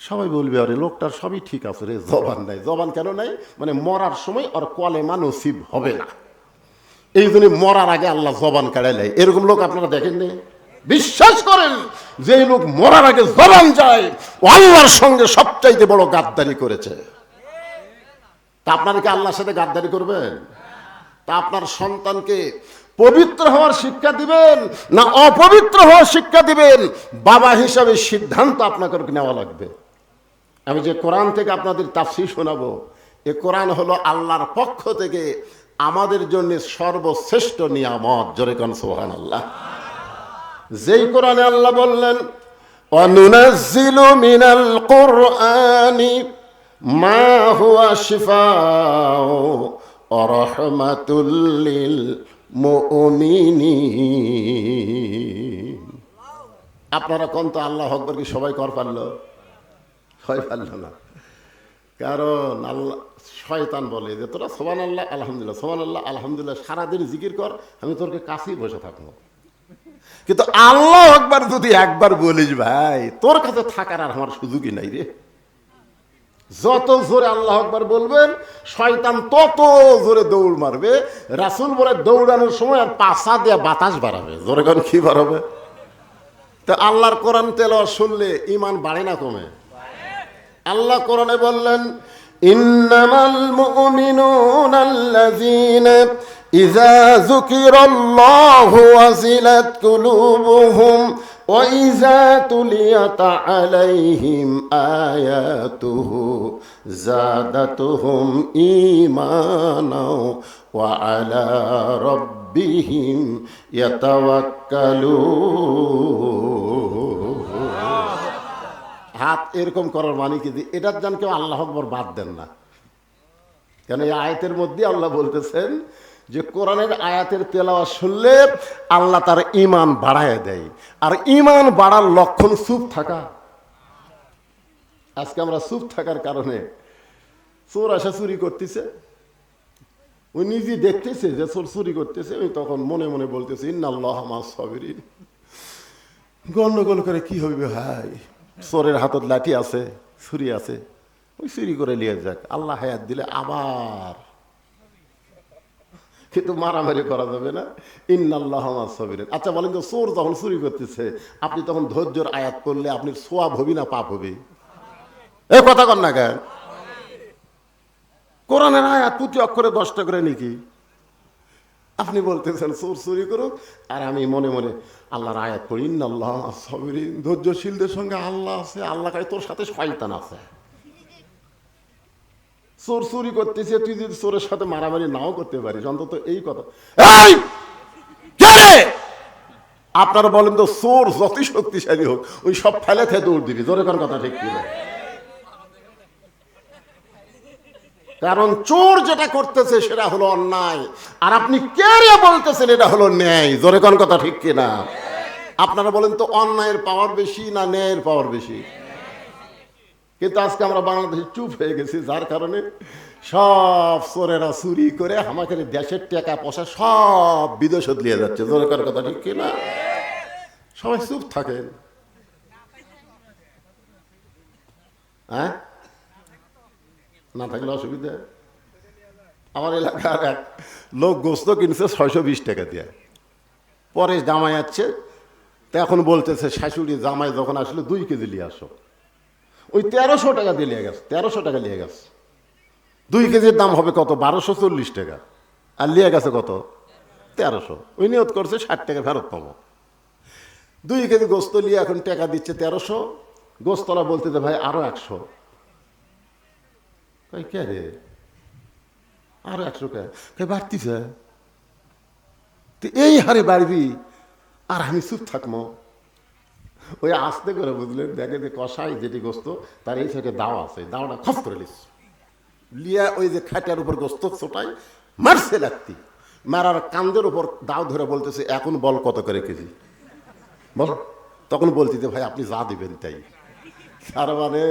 সবাই বলবে, আরে লোকটার সবই ঠিক আছে রে, জবান নাই। জবান কেন নাই? মানে মরার সময় ওর কলেমা নসিব হবে না, এই জন্য মরার আগে আল্লাহ জবান কাড়াই নেয়। এরকম লোক আপনারা দেখেননি? বিশ্বাস করেন, যে লোক মরার আগে জবান যায়, ও আল্লাহর সঙ্গে সবচাইতে বড় গাদ্দারি করেছে। তা আপনারা কি আল্লাহর সাথে গাদ্দারি করবেন? তা আপনার সন্তানকে পবিত্র হওয়ার শিক্ষা দিবেন না অপবিত্র হওয়ার শিক্ষা দিবেন, বাবা হিসাবে সিদ্ধান্ত আপনাকে নেওয়া লাগবে। আমি যে কোরআন থেকে আপনাদের তাফসীর শোনাবো, এ কোরআন হলো আল্লাহর পক্ষ থেকে আমাদের জন্য সর্বশ্রেষ্ঠ নিয়ামত। জোরে কোন সুবহানাল্লাহ। যেই কোরআনে আল্লাহ বললেন, ওয়ানুনাজ্জিলু মিনাল কুরআনি মা হুয়া শিফাউ ওয়া রাহমাতুল লিল মুমিনিন। আপনারা কোন তো আল্লাহু আকবার কি সবাই কর পারলো? হয় পারল না। কারণ আল্লাহ, শয়তান বলে যে তোরা সুবহানাল্লাহ আলহামদুলিল্লাহ, সুবহানাল্লাহ আলহামদুলিল্লাহ সারাদিন জিকির কর, আমি তোর কাছেই বসে থাকবো। কিন্তু আল্লাহু আকবার যদি একবার বলিস, ভাই তোর কাছে থাকার আর আমার সুযোগই নাই রে। যত জোরে আল্লাহু আকবার বলবেন, শয়তান তত জোরে দৌড় মারবে। রাসূল বলে, দৌড়ানোর সময় আর পাছা দিয়ে বাতাস বাড়াবে। জোরে কোন কি বাড়াবে? তো আল্লাহর কোরআন তেলাওয়াত শুনলে ঈমান বাড়ে না কমে? আল্লাহ কোরআনে বললেন, ইন্নামাল মুমিনুনা আল্লাযীনা ইযা যুকিরাল্লাহু ওয়াজিলাত কুলুবুহুম ওয়া ইযা তুলিয়াত আলাইহিম আয়াতুহু যাদাতুহুম ঈমানাও ওয়া আলা রাব্বিহিম ইয়াতাওয়াক্কালুন। হাত এরকম করার মানে কি? এটার জান কেউ আল্লাহু আকবার বাদ দেন না। কেন এই আয়াতের মধ্যে আল্লাহ বলতেছেন যে কোরআনের আয়াতের তেলাওয়াত শুনলে আল্লাহ তার ঈমান বাড়ায় দেয়, আর ঈমান বাড়ার লক্ষণ চুপ থাকা। আজকে আমরা চুপ থাকার কারণে চোর আসা চুরি করতেছে, ওই নিজে দেখতেছে যে চোর চুরি করতেছে, ওই তখন মনে মনে বলতেছে ইন্নাল্লাহ মা'আস সাবিরিন। গন্ডগোল করে কি হবে ভাই, চোরের হাতত লাঠি আছে, ছুরি আছে, ওই চুরি করে নিয়ে যাক, আল্লাহ হায়াত দিলে আবার, কিন্তু মারামারি করা যাবে না। ইন্নাল্লাহ মা'আস সাবিরিন। আচ্ছা বলেন তো, চোর যখন চুরি করতেছে আপনি তখন ধৈর্যের আয়াত করলে আপনি সোয়াব হবি না পাপ হবে? এ কথা কন না কেন? কোরআনের আয়াত প্রতি অক্ষরে 10টা করে নাকি? আপনি বলতেছেন চোর চুরি করুক, আর আমি মনে মনে আল্লাহর আয়াত পড়ি ইন্নাল্লাহ মা'আস সাবিরিন। ধৈর্যশীলদের সঙ্গে আল্লাহ আছে, আল্লাহ কয় তোর সাথে শয়তান আছে। চোর চুরি করতেছে, তুই যদি চোরের সাথে মারামারি নাও করতে পারিস, অন্তত এই কথা। আপনারা বলেন তো, চোর যতই শক্তিশালী হোক ওই সব ফেলে থেকে দৌড় দিবি, জোরে কোন কথা ঠিক কিনা? কারণ চোর যেটা করতেছে সেটা হলো অন্যায়, আর আপনি কে রে বলতেছেন এটা হলো ন্যায়, জোরে কোন কথা ঠিক কিনা? আপনারা বলেন তো, অন্যায়ের পাওয়ার বেশি না ন্যায়ের পাওয়ার বেশি? কিন্তু আজকে আমরা বাংলাদেশে চুপ হয়ে গেছি, যার কারণে সব চোরেরা চুরি করে আমাকে দেশের টাকা পয়সা সব বিদেশত নিয়ে যাচ্ছে, জোরে কোন কথা ঠিক কিনা? সবাই চুপ থাকেন। হ্যাঁ, না থাকলে অসুবিধা। আমার এলাকার এক লোক গোস্ত কিনছে 620 টাকা দিয়ে, পরে জামাই আসছে, তো এখন বলতেছে শাশুড়ি জামাই যখন আসলে 2 কেজি নিয়ে আসো। ওই 1300 টাকা দিয়ে নিয়ে গেছে, 1300 টাকা নিয়ে গেছে। 2 কেজির দাম হবে কত? 1240 টাকা, আর নিয়ে গেছে কত? 1300। ওই নিয়ত করছে 60 টাকা ফেরত পাবো। 2 কেজি গোস্ত নিয়ে এখন টাকা দিচ্ছে 1300। গোস্তলা বলতেছে ভাই আরো 100। কে রে আরো 100 কে বাড়তিছে? এই হারে বাড়বি আর আমি চুপ থাকবো? ওই আস্তে করে বুঝলেন, দেখে যে কষাই যেটি গোস্ত তার এই সাইডে দাও আছে, দাওটা খপ করে লিয়া ওই যে খাটার উপর গোস্ত ছোটাই মারছে লাগতি, মারার কান্দের উপর দাও ধরে বলতেছে এখন বল কত করে কেজি বল। তখন বলতেছে ভাই আপনি যা দিবেন তাই। তার মানে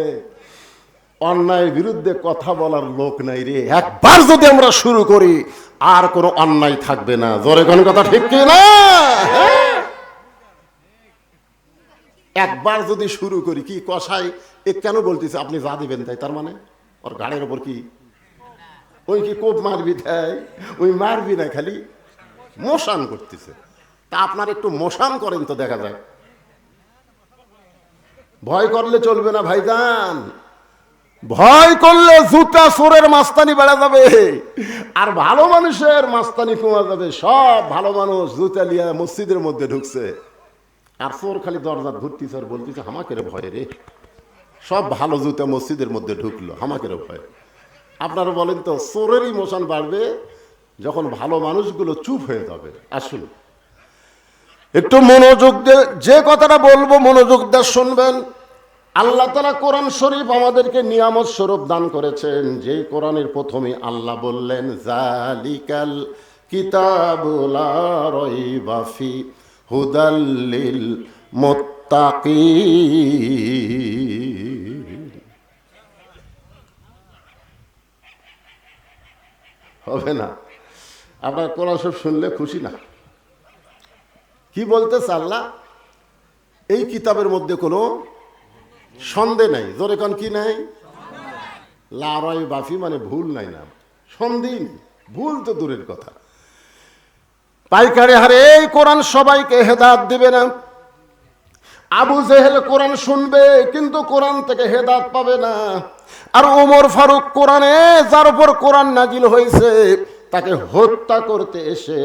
অন্যায়ের বিরুদ্ধে কথা বলার লোক নাই রে। একবার যদি আমরা শুরু করি আর কোনো অন্যায় থাকবে না, জোরে কোন কথা ঠিক কি না? একবার যদি শুরু করি, কি কষাই এ কেন বলতেছে আপনি যা দিবেন তাই, তার মানে ওর গাড়ির ওপর কি ওই কি কোপ মারবি তাই? ওই মারবি না, খালি মোশান করতেছে। তা আপনার একটু মোশান করেন তো দেখা যায়। ভয় করলে চলবে না ভাইজান, ভয় করলে জুতা চোরের মাস্তানি বেড়া যাবে, আর ভালো মানুষের মাস্তানি কমা যাবে। সব ভালো মানুষ জুতা লিয়া মসজিদের মধ্যে ঢুকছে, আর চোর খালি দরজা ঘুরতেছে আর বলতেছে আমাকে রে ভয় রে। সব ভালো জুতা মসজিদের মধ্যে ঢুকলো, আমাকে রে ভয়। আপনারা বলেন তো, চোরের ইমোশন বাড়বে যখন ভালো মানুষগুলো চুপ হয়ে যাবে। আসুন একটু মনোযোগ দিয়ে যে কথাটা বলবো মনোযোগ দিয়ে শুনবেন। আল্লাহ তাআলা কোরআন শরীফ আমাদেরকে নিয়ামত স্বরূপ দান করেছেন। যে কোরআনের প্রথমে আল্লাহ বললেন জালিকাল কিতাবু লা রাইবা ফি হুদাল লিল মুত্তাকিন। হবে না? আপনার কোরআন শরীফ শুনলে খুশি না? কি বলতেছে আল্লাহ? এই কিতাবের মধ্যে কোনো সন্দেহ নাই, জোরে কোন কি নাই? লা রাইবা ফি মানে ভুল নাই, না সন্দেহ নেই, ভুল তো দূরের কথা। পাইকারি হারে এই কোরআন সবাইকে হেদায়েত দিবে না। আবু জেহেল কোরআন শুনবে কিন্তু কোরআন থেকে হেদায়েত পাবে না, আর ওমর ফারুক কোরআনে যার উপর কোরআন নাজিল হয়েছে তাকে হত্যা করতে এসে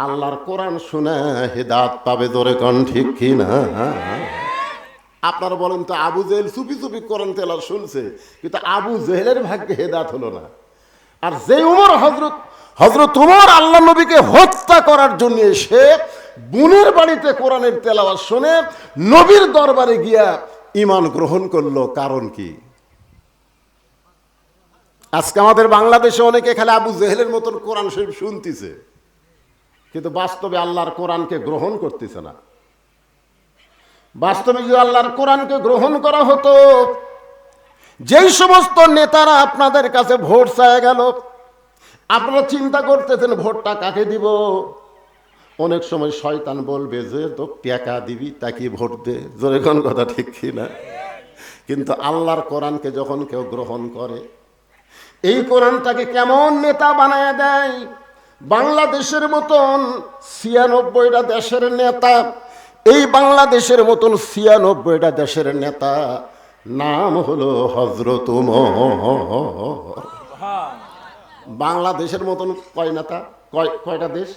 আল্লাহর কোরআন শুনে হেদায়েত পাবে। জোরে কোন ঠিক কি না? আপনারা বলেন তো, আবু জেহেল চুপি চুপি কোরআন তেলাওয়াত শুনছে, কিন্তু আবু জেহেলের ভাগ্যে হেদায়েত হলো না। আর যে উমর হযরত উমর আল্লাহ নবীকে হত্যা করার জন্য এসে বোনের বাড়িতে কোরআনের তেলাওয়াত শুনে নবীর দরবারে গিয়া ঈমান গ্রহণ করলো, কারণ কি? আজকে আমাদের বাংলাদেশে অনেকে খালি আবু জেহেলের মতন কোরআন শরীফ শুনতেছে, কিন্তু বাস্তবে আল্লাহর কোরআনকে গ্রহণ করতেছে না। বাস্তবে যদি আল্লাহর কোরআনকে গ্রহণ করা হতো, যেই সমস্ত নেতারা আপনাদের কাছে ভোট চায় গেল, আপনারা চিন্তা করতেছেন ভোটটা কাকে দিব। অনেক সময় শয়তান বলবে যে তো টাকা দিবি তাকে ভোট দে, জোরে কোন কথা ঠিক কিনা? কিন্তু আল্লাহর কোরআনকে যখন কেউ গ্রহণ করে, এই কোরআনটাকে কেমন নেতা বানায় দেয়। বাংলাদেশের মতন ৯৬টা দেশের নেতা, এই বাংলাদেশের মতন ৯৬টা দেশের নেতা নাম হলো হযরত ওমর। বাংলাদেশের মতন কয় নেতা, কয়টা দেশ?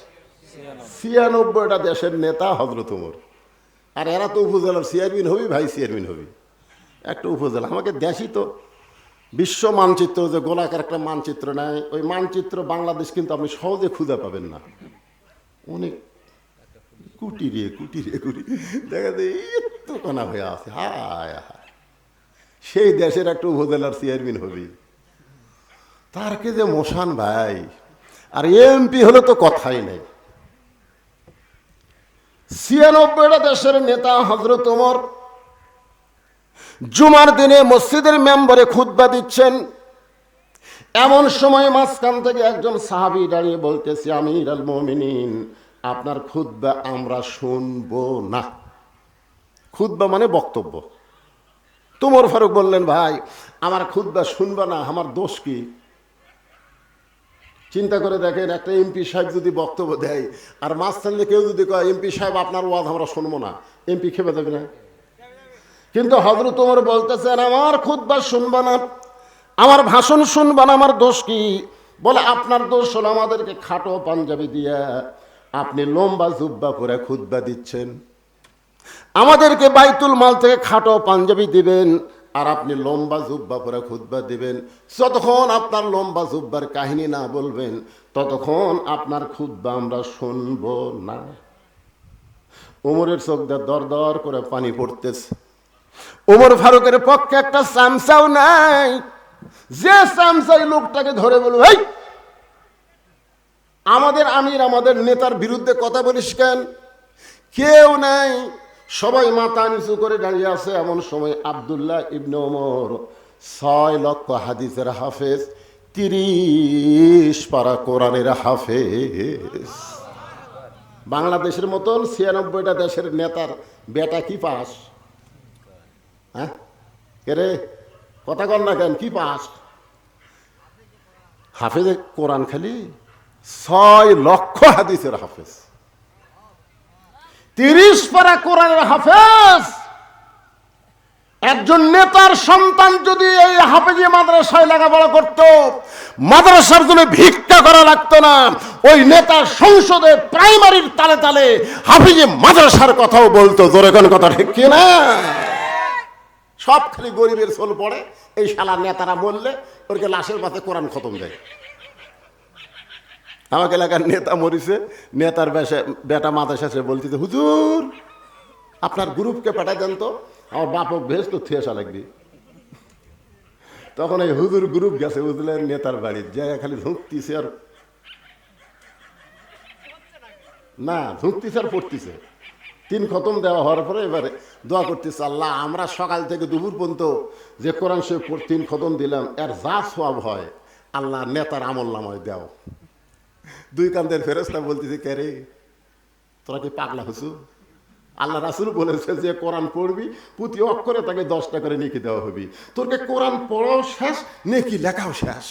৯৬টা দেশের নেতা হযরত ওমর। আর এরা তো উপজেলার চেয়ারম্যান হবি, ভাই চেয়ারম্যান হবি, একটা উপজেলা। আমাকে দেশই তো বিশ্ব মানচিত্র, যে গোলাকার একটা মানচিত্র নেয়, ওই মানচিত্র বাংলাদেশ কিন্তু আপনি সহজে খুঁজে পাবেন না। অনেক কুটি রে কুটি রে কুটি, দেখা যায় এত কোনা হয়ে আছে। হায় হায়, সেই দেশের একটা উপজেলার চেয়ারম্যান হবি, তার কে যে মোশান ভাই। আর এমপি হলে তো কথাই নেই। ৯৬টা দেশের নেতা হযরত ওমর জুমার দিনে মসজিদের মেম্বারে খুতবা দিচ্ছেন। এমন সময় মাঝখান থেকে একজন সাহাবী দাঁড়িয়ে বলতেছে, আমিরুল মুমিনিন, আপনার খুতবা আমরা শুনবো না। খুতবা মানে বক্তব্য। ওমর ফারুক বললেন, ভাই আমার খুতবা শুনবা না, আমার দোষ কি? চিন্তা করে দেখেন, একটা এমপি সাহেব যদি বক্তব্য দেয়, আর মাঝখান থেকে কেউ যদি কয় এমপি সাহেব আপনার ওয়াজ আমরা শুনবো না, এমপি খেপে যাবে না? কিন্তু হযরত ওমর বলতেছেন, আমার খুতবা শুনবা না, আমার ভাষণ শুনবা না, আমার দোষ কি? বলে, আপনার দোষ হলো আমাদেরকে খাটো পাঞ্জাবি দিয়া আপনি লম্বা জুব্বা পরে খুতবা দিচ্ছেন। আমাদেরকে বাইতুল মাল থেকে খাটো পাঞ্জাবি দিবেন, আর আপনি লম্বা জুব্বা পরে খুতবা দিবেন। যতক্ষণ আপনার লম্বা জুব্বার কাহিনী না বলবেন, ততক্ষণ আপনার খুতবা আমরা শুনবো না। ওমরের চোখ দিয়ে দর দর করে পানি পড়তেছে। ওমর ফারুকের পক্ষে একটা চামচাও নাই, যে চামচাই লোকটাকে ধরে বলবে, এই আমাদের আমির, আমাদের নেতার বিরুদ্ধে কথা বলিস কেন? কেউ নাই, সবাই মাথা নিচু করে দাঁড়িয়ে আছে। এমন সময় আব্দুল্লাহ ইবনে ওমর ৬ লক্ষ হাদিসের হাফেজ, ৩০ পারা কোরআনের হাফেজ। বাংলাদেশের মতন ৯৬টা দেশের নেতার বেটা কি পাস? হ্যাঁ কে রে, কথা কর না কেন, কি পাস? হাফেজ কোরআন খালি ৬ লক্ষ হাদিসের হাফেজ, ৩০ পারা কোরআনের হাফেজ। একজন নেতার সন্তান যদি এই হাফেজি মাদ্রাসায় লেখাপড়া করত, মাদ্রাসার জন্য ভিক্ষা করা লাগতো না। ওই নেতা সংসদে প্রাইমারির তালে তালে হাফেজি মাদ্রাসার কথাও বলতো। জোরে কোন কথা ঠিক কিনা? সব খালি গরিবের সোল পড়ে। এই শালা নেতারা বললে ওরকে লাশের পাতে কোরআন খতম দেয়। আমাকে এলাকার নেতা মরিছে, নেতার বেটা মাদ্রাসা সে বলতেছে, হুজুর আপনার গ্রুপকে পাঠাই দেন তো, আমার বাপক ভেজ তো থিয়েসা লাগবে। তখন এই হুজুর গ্রুপ গেছে বুঝলেন নেতার বাড়ির জায়গা, খালি ঝুঁকতিছে আর না, ঝুঁকতিছে আর পড়তিছে। ৩ খতম দেওয়া হওয়ার পরে এবারে দোয়া করতেছে, আল্লাহ আমরা সকাল থেকে দুপুর পর্যন্ত যে কোরআন শরীফ ৩ খতম দিলাম, এর যা সওয়াব হয় আল্লাহ নেতার আমল নামায় দাও। 2 কান্দের ফেরেশতা বলতেছে, কে রে তোরা কি পাগলা হসু? আল্লাহ রাসূল বলেছে যে কোরআন পড়বি প্রতি অক্ষরে তাকে 10টা করে নেকি দেওয়া হবে। তোরকে কোরআন পড়াও শেষ, নেকি লেখাও শেষ।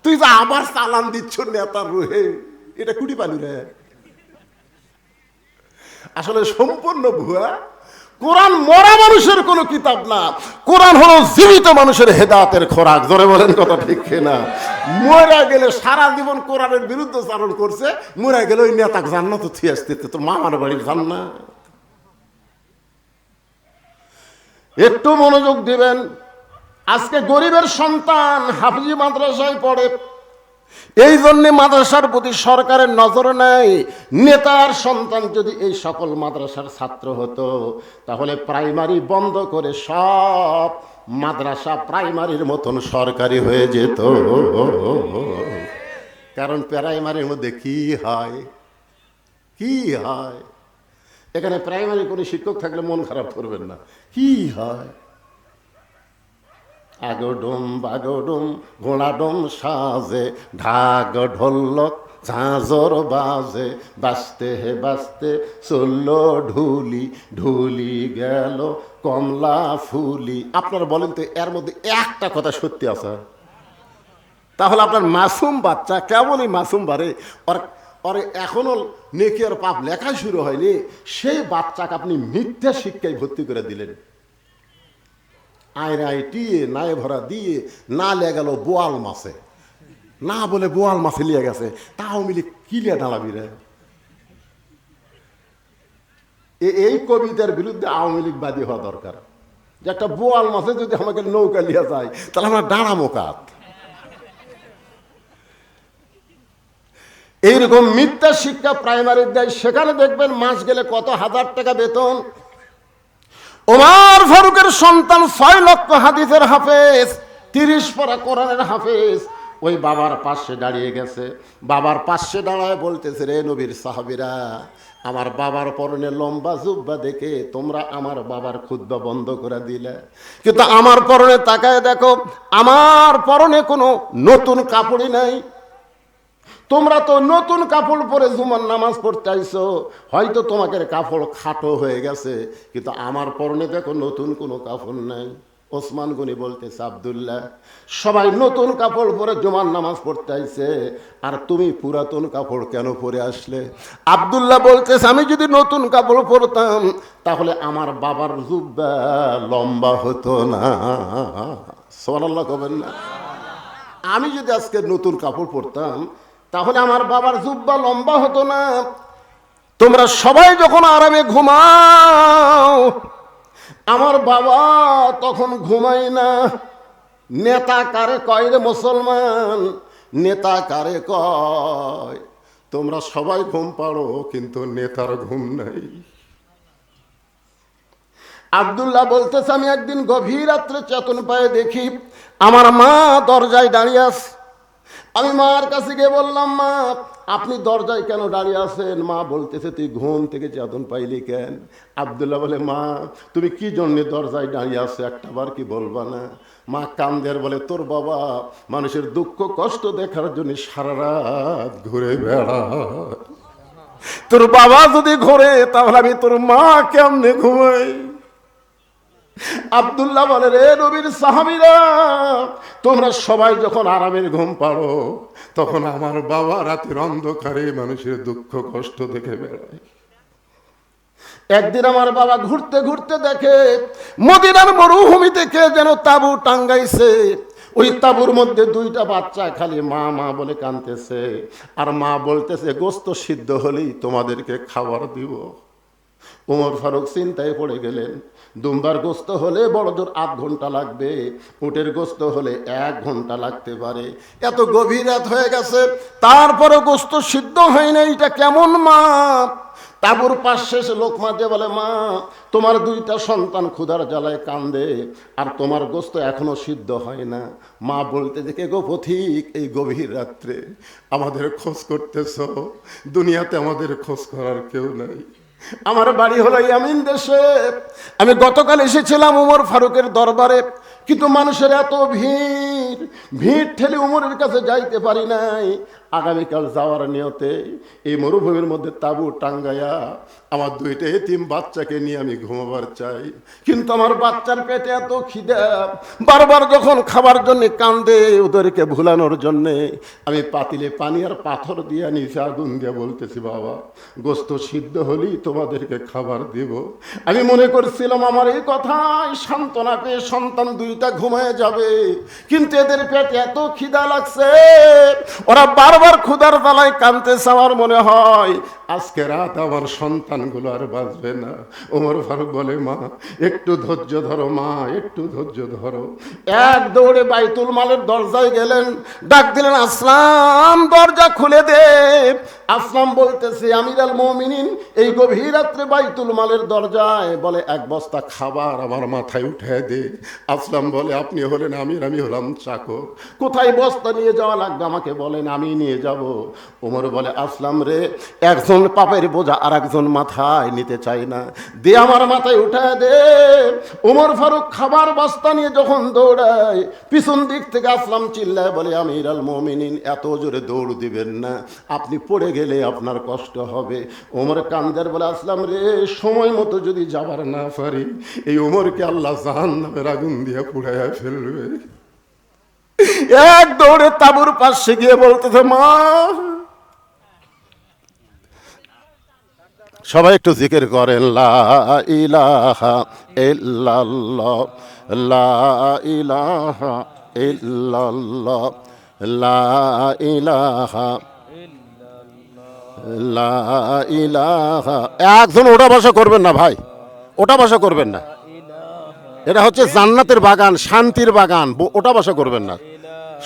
তুই যা আবার চালান দিচ্ছ নেতার রুহে, এটা কুটি পালু রে? আসলে সম্পূর্ণ ভুয়া। কোরআন মরা মানুষের কোনো কিতাব না, কোরআন হলো জীবিত মানুষের হেদায়েতের খোরাক। জোরে বলেন কথা ঠিক কিনা? মরা গেলে সারা জীবন কোরআনের বিরুদ্ধে চারণ করছে, মরা গেলে ওই নেতাকে জান্নাত থিয়ে আসতে, তো মামার বাড়ির জান্নাত। একটু মনোযোগ দিবেন। আজকে গরিবের সন্তান হাফিজি মাদ্রাসায় পড়ে, এই জন্যে মাদ্রাসার প্রতি সরকারের নজর নেই। নেতার সন্তান যদি এই সকল মাদ্রাসার ছাত্র হতো, তাহলে প্রাইমারি বন্ধ করে সব মাদ্রাসা প্রাইমারির মতন সরকারি হয়ে যেত। কারণ প্রাইমারির মধ্যে কি হয়, কি হয়, এখানে প্রাইমারি কোনো শিক্ষক থাকলে মন খারাপ করবেন না। কি হয়, আগডুম বাগডুম ঘোড়াডুম সাজে, ঢাক ঢোলক ঝাঁঝর বাজে, বাজতে হে বাজতে চললো ঢুলি, ঢুলি গেল কমলা ফুলি। আপনারা বলেন তো এর মধ্যে একটা কথা সত্যি আছে? তাহলে আপনার মাসুম বাচ্চা কেমনই মাসুম বারে, ওর এখনো নেকি আর পাপ লেখা শুরু হয়নি, সেই বাচ্চাকে আপনি মিথ্যা শিক্ষায় ভর্তি করে দিলেন। আয়রাই টিয়ে নাই ভরা দিয়ে না লিয়ে গেল বোয়াল মাছে, না বলে বোয়াল মাছে লিয়ে গেছে, তাও মিলে কি লিয়ে দাঁড়াবি রে? এই কবিতার বিরুদ্ধে আওয়ামী লীগ বাদী হওয়া দরকার, যে একটা বোয়াল মাছে যদি আমাকে নৌকা লিয়ে যায় তাহলে আমরা দাঁড়ামো কাত। এইরকম মিথ্যা শিক্ষা প্রাইমারির দেয়, সেখানে দেখবেন মাস গেলে কত হাজার টাকা বেতন। ওমর ফারুকের সন্তান 6 লক্ষ হাদিসের হাফেজ, 30 পারা কোরআনের হাফেজ, ওই বাবার পাশে দাঁড়িয়ে গেছে। বাবার পাশে দাঁড়ায় বলতেছে, রে নবীর সাহাবীরা, আমার বাবার পরনে লম্বা জুব্বা দেখে তোমরা আমার বাবার খুতবা বন্ধ করে দিলে, কিন্তু আমার পরনে তাকায় দেখো, আমার পরনে কোনো নতুন কাপড়ই নাই। তোমরা তো নতুন কাপড় পরে জুমার নামাজ পড়তে আইছো, হয়তো তোমাদের কাপড় খাটো হয়ে গেছে, কিন্তু আমার পরনে দেখো নতুন কোনো কাপড় নাই। ওসমান গনি বলতেছে, আব্দুল্লাহ, সবাই নতুন কাপড় পরে জুমার নামাজ পড়তে আইছে, আর তুমি পুরাতন কাপড় কেন পরে আসলে? আব্দুল্লাহ বলতেছে, আমি যদি নতুন কাপড় পরতাম তাহলে আমার বাবার জুব্বা লম্বা হতো না। সুবহানাল্লাহ কবেন না? আমি যদি আজকে নতুন কাপড় পরতাম তাহলে আমার বাবার জুব্বা লম্বা হতো না। তোমরা সবাই যখন আরামে ঘুমাও, আমার বাবা তখন ঘুমায় না। নেতা কারে কয় রে মুসলমান, নেতা কারে কয়? তোমরা সবাই ঘুম পাড়ো, কিন্তু নেতার ঘুম নাই। আব্দুল্লাহ বলতেছে, আমি একদিন গভীর রাত্রে চেতন পায়ে দেখি আমার মা দরজায় দাঁড়িয়ে আছে। আমি মার কাছে গিয়ে বললাম, মা আপনি দরজায় কেন দাঁড়িয়ে আছেন? মা বলতেছে, তুই ঘুম থেকে চেতন পাইলি কেন? আব্দুল্লাহ বলে, মা তুমি কি জন্য দরজায় দাঁড়িয়ে আছো একটাবার কি বলবা না? মা কান্দের বলে, তোর বাবা মানুষের দুঃখ কষ্ট দেখার জন্য সারা রাত ঘুরে বেড়া। তোর বাবা যদি ঘোরে তাহলে আমি তোর মা কেমনে ঘুমাই? আব্দুল্লাহ বলে, রে নবীর সাহাবীরা, তোমরা সবাই যখন আরামের ঘুম পাড়ো, তখন আমার বাবা রাতের অন্ধকারে মানুষের দুঃখ কষ্ট দেখে বেড়ায়। একদিন আমার বাবা ঘুরতে ঘুরতে দেখে মদিনার মরুভূমি থেকে যেন তাঁবু টাঙ্গাইছে। ওই তাঁবুর মধ্যে 2টা বাচ্চা খালি মা মা বলে কাঁদতেছে, আর মা বলতেছে, গোস্ত সিদ্ধ হলেই তোমাদেরকে খাবার দিব। ওমর ফারুক চিন্তায় পড়ে গেলেন, দুম্বার গোস্ত হলে বড় জোর 8 ঘন্টা লাগবে, উটের গোস্ত হলে 1 ঘন্টা লাগতে পারে। এত গভীর রাত হয়ে গেছে, তারপরে গোস্ত সিদ্ধ হয় না, এটা কেমন মা? তাঁবুর পাশে এসে লোকমা দিয়ে বলে, মা তোমার 2টা সন্তান ক্ষুধার জ্বালায় কান্দে, আর তোমার গোস্ত এখনো সিদ্ধ হয় না। মা বলতে দেখে, গো পথিক, এই গভীর রাত্রে আমাদের খোঁজ করতেছ, দুনিয়াতে আমাদের খোঁজ করার কেউ নাই। আমার বাড়ি হলো ইয়ামিন দেশে। আমি গতকাল এসেছিলাম ওমর ফারুকের দরবারে, কিন্তু মানুষের এত ভিড় ঠেলে ওমরের কাছে যাইতে পারি নাই। আগামীকাল যাওয়ার নিয়তে এই মরুভূমির মধ্যে তাঁবু টাঙ্গাইয়া আমার 2টা এতিম বাচ্চাকে নিয়ে আমি ঘুমাবার চাই, কিন্তু আমার বাচ্চার পেটে এত খিদা, বারবার যখন খাবার জন্য কান্দে, ওদেরকে ভুলানোর জন্যে আমি পাতিলে পানি আর পাথর দিয়ে নিচে আগুন দিয়ে বলতেছি, বাবা গোস্ত সিদ্ধ হলেই তোমাদেরকে খাবার দিব। আমি মনে করছিলাম আমার এই কথাই সান্ত্বনা পেয়ে সন্তান 2টা ঘুমায় যাবে, কিন্তু এদের পেটে এত খিদা লাগছে, ওরা বারবার ক্ষুধার জ্বালায় কাঁদতেছে, আমার মনে হয় আজকে রাত আমার সন্তানগুলো আর বাঁচবে না। ওমর ফারুক বলে, মা একটু ধৈর্য ধরো, মা একটু ধৈর্য ধরো। এক দৌড়ে বাইতুল মালের দরজায় গেলেন, ডাক দিলেন, আসলাম দরজা খুলে দে। আসলাম বলতেছে, আমির আল মুমিনিন, এই গভীর রাত্রে বাইতুল মালের দরজায়, বলে এক বস্তা খাবার আমার মাথায় উঠে দে। আসলাম বলে, আপনি হলেন আমির, আমি হলাম চাকর, কোথায় বস্তা নিয়ে যাওয়া লাগবে আমাকে বলেন, আমি নিয়ে যাব। ওমর বলে, আসলাম রে, একজন পাপের বোঝা আর একজন মাথায় নিতে চাই না, দে আমার মাথায় উঠে দে। ওমর ফারুক খাবার বস্তা নিয়ে যখন দৌড়ায়, পিছন দিক থেকে আসলাম চিল্লায় বলে, আমির আল মুমিনিন, এত জোরে দৌড় দিবেন না, আপনি পড়ে গেলে আপনার কষ্ট হবে। ওমর কান্দার বলে, আসলাম রে, সময় মতো যদি যাবার না পারি, এই ওমরকে আল্লাহ জাহান্নামের আগুন দিয়ে পুড়াইয়া ফেলবে। এক দৌড়ে তাঁবুর পাশে গিয়ে বলতেছে, মা। সবাই একটু জিকির করেন, লা ইলাহা ইল্লাল্লাহ, লা ইলাহা ইল্লাল্লাহ, লা ইলাহা, লা ইলাহা। একজন ওটা বসা করবেন না ভাই, ওটা বসা করবেন না, এটা হচ্ছে জান্নাতের বাগান, শান্তির বাগান, ওটা বসা করবেন না।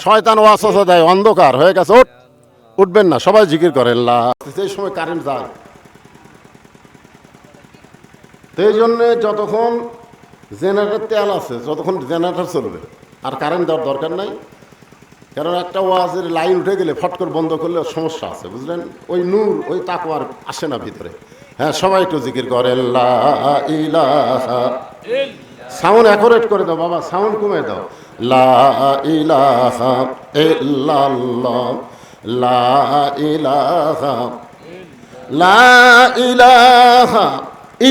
শয়তান ওয়াসওয়াসা দেয়, অন্ধকার হয়ে গেছে, উঠবেন না। সবাই জিকির করেন, লা। সেই সময় কারেন্ট যায়, এই জন্যে যতক্ষণ জেনারেটর তেল আছে, যতক্ষণ জেনারেটর চলবে, আর কারেন্ট দেওয়ার দরকার নাই। কারণ একটা ওয়াজের লাইন উঠে গেলে ফট করে বন্ধ করলে সমস্যা আছে, বুঝলেন? ওই নূর, ওই তাকওয়া আর আসে না ভিতরে। হ্যাঁ, সবাই একটু জিকির করেন, লা ইলাহা। সাউন্ড অ্যাকোরেট করে দাও বাবা, সাউন্ড কমে দাও। লা ইলাহা ইল্লাল্লাহ, লা ইলাহা, লা ইলাহা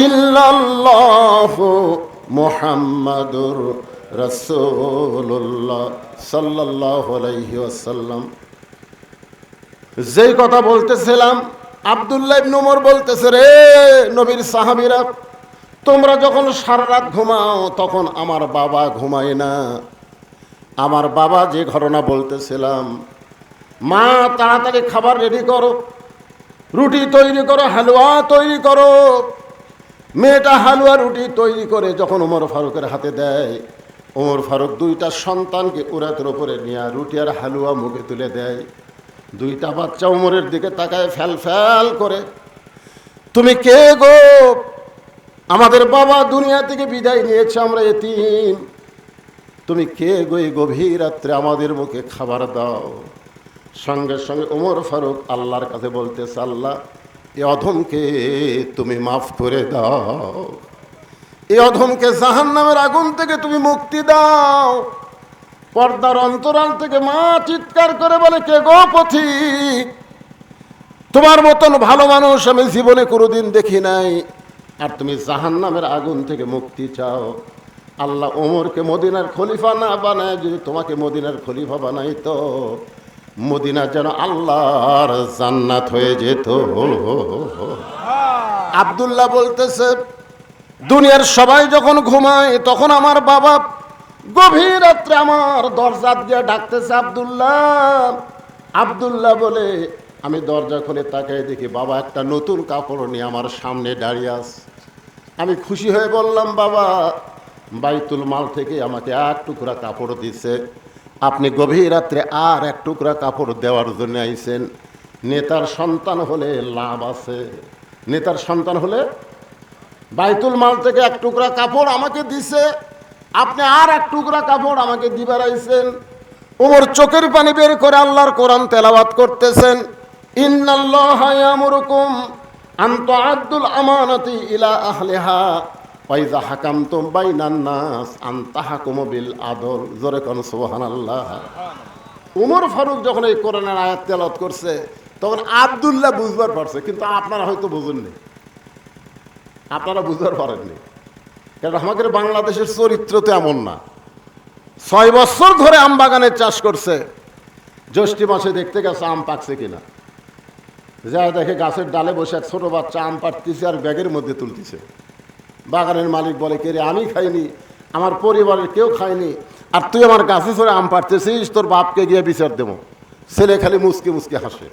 ইল্লাল্লাহু মুহাম্মাদুর রাসূলুল্লাহ সাল্লাল্লাহু আলাইহি ওয়াসাল্লাম। যেই কথা বলতেছিলাম, আব্দুল্লাহ ইবনে ওমর বলতেছে, রে নবীর সাহাবীরা, তোমরা যখন সারা রাত ঘুমাও তখন আমার বাবা ঘুমায় না। আমার বাবা যে ঘটনা বলতেছিলাম, মা তাড়াতাড়ি খাবার রেডি করো, রুটি তৈরি করো, হালুয়া তৈরি করো। মেয়েটা হালুয়া রুটি তৈরি করে যখন ওমর ফারুকের হাতে দেয়, ওমর ফারুক দুইটা সন্তানকে উরাতের ওপরে নিয়ে রুটি আর হালুয়া মুখে তুলে দেয়। দুইটা বাচ্চা ওমরের দিকে তাকায় ফ্যাল ফ্যাল করে, তুমি কে গো? আমাদের বাবা দুনিয়া থেকে বিদায় নিয়েছে, আমরা এতিম, তুমি কে গো? এই গভীর রাত্রে আমাদের মুখে খাবার দাও। সঙ্গে সঙ্গে ওমর ফারুক আল্লাহর কাছে বলতেছে, আল্লাহ, এ অধমকে তুমি মাফ করে দাও, এ অধমকে জাহান্নামের আগুন থেকে তুমি মুক্তি দাও। পর্দার অন্তরাল থেকে মা চিৎকার করে বলে, কে গো পথিক? তোমার মতন ভালো মানুষ আমি জীবনে কোনোদিন দেখি নাই, আর তুমি জাহান্নামের আগুন থেকে মুক্তি চাও। আল্লাহ ওমরকে মদিনার খলিফা না বানায়, যদি তোমাকে মদিনার খলিফা বানাই তো মদিনা যেন আল্লাহর জান্নাত হয়ে যেত। আব্দুল্লাহ বলতেছে, দুনিয়ার সবাই যখন ঘুমায় তখন আমার বাবা গভীর রাত্রে আমার দরজা দিয়ে ডাকতেছে, আব্দুল্লাহ। আব্দুল্লাহ বলে, আমি দরজা খুলে তাকাই দেখি বাবা একটা নতুন কাপড় নিয়ে আমার সামনে দাঁড়িয়ে আছে। আমি খুশি হয়ে বললাম, বাবা, বাইতুল মাল থেকে আমাকে এক টুকরা কাপড় দিছে, আপনি গভীর রাত্রে আর এক টুকরা কাপড় দেওয়ার জন্য আইছেন। নেতার সন্তান হলে লাভ আছে, নেতার সন্তান হলে বাইতুল মাল থেকে এক টুকরা কাপড় আমাকে দিছে, আপনি আর এক টুকরা কাপড় আমাকে দিবার আইছেন। ওমর চোখের পানি বের করে আল্লাহর কোরআন তেলাওয়াত করতেছেন, ইন্নাল্লাহা ইয়ামুরুকুম আন তুআদ্দুল আমানাতি ইলা আহলিহা ওয়া ইযা হাকামতুম বাইনান নাস আন তাহকুমু বিল আদল। জোরে কোন সুবহানাল্লাহ। ওমর ফারুক যখন এই কোরআনের আয়াত তেলাওয়াত করছে তখন আব্দুল্লাহ বুঝবার পারছে, কিন্তু আপনারা হয়তো বুঝেননি, আপনারা বুঝবার পারেননি। কারণ আমাদের বাংলাদেশের চরিত্র তো এমন না। 6 বছর ধরে আম বাগানের চাষ করছে, জ্যৈষ্ঠ মাসে দেখতে গেছে আম পাকছে কিনা, যা দেখে গাছের ডালে বসে এক ছোট বাচ্চা আম পাড়তেছে আর ব্যাগের মধ্যে তুলতেছে। বাগানের মালিক বলে, কে রে? আমি খাইনি, আমার পরিবারের কেউ খায়নি, আর তুই আমার গাছে চড়ে আম পাড়তেছিস, তোর বাপকে গিয়ে বিচার দেবো। ছেলে খালি মুসকে মুসকে হাসে।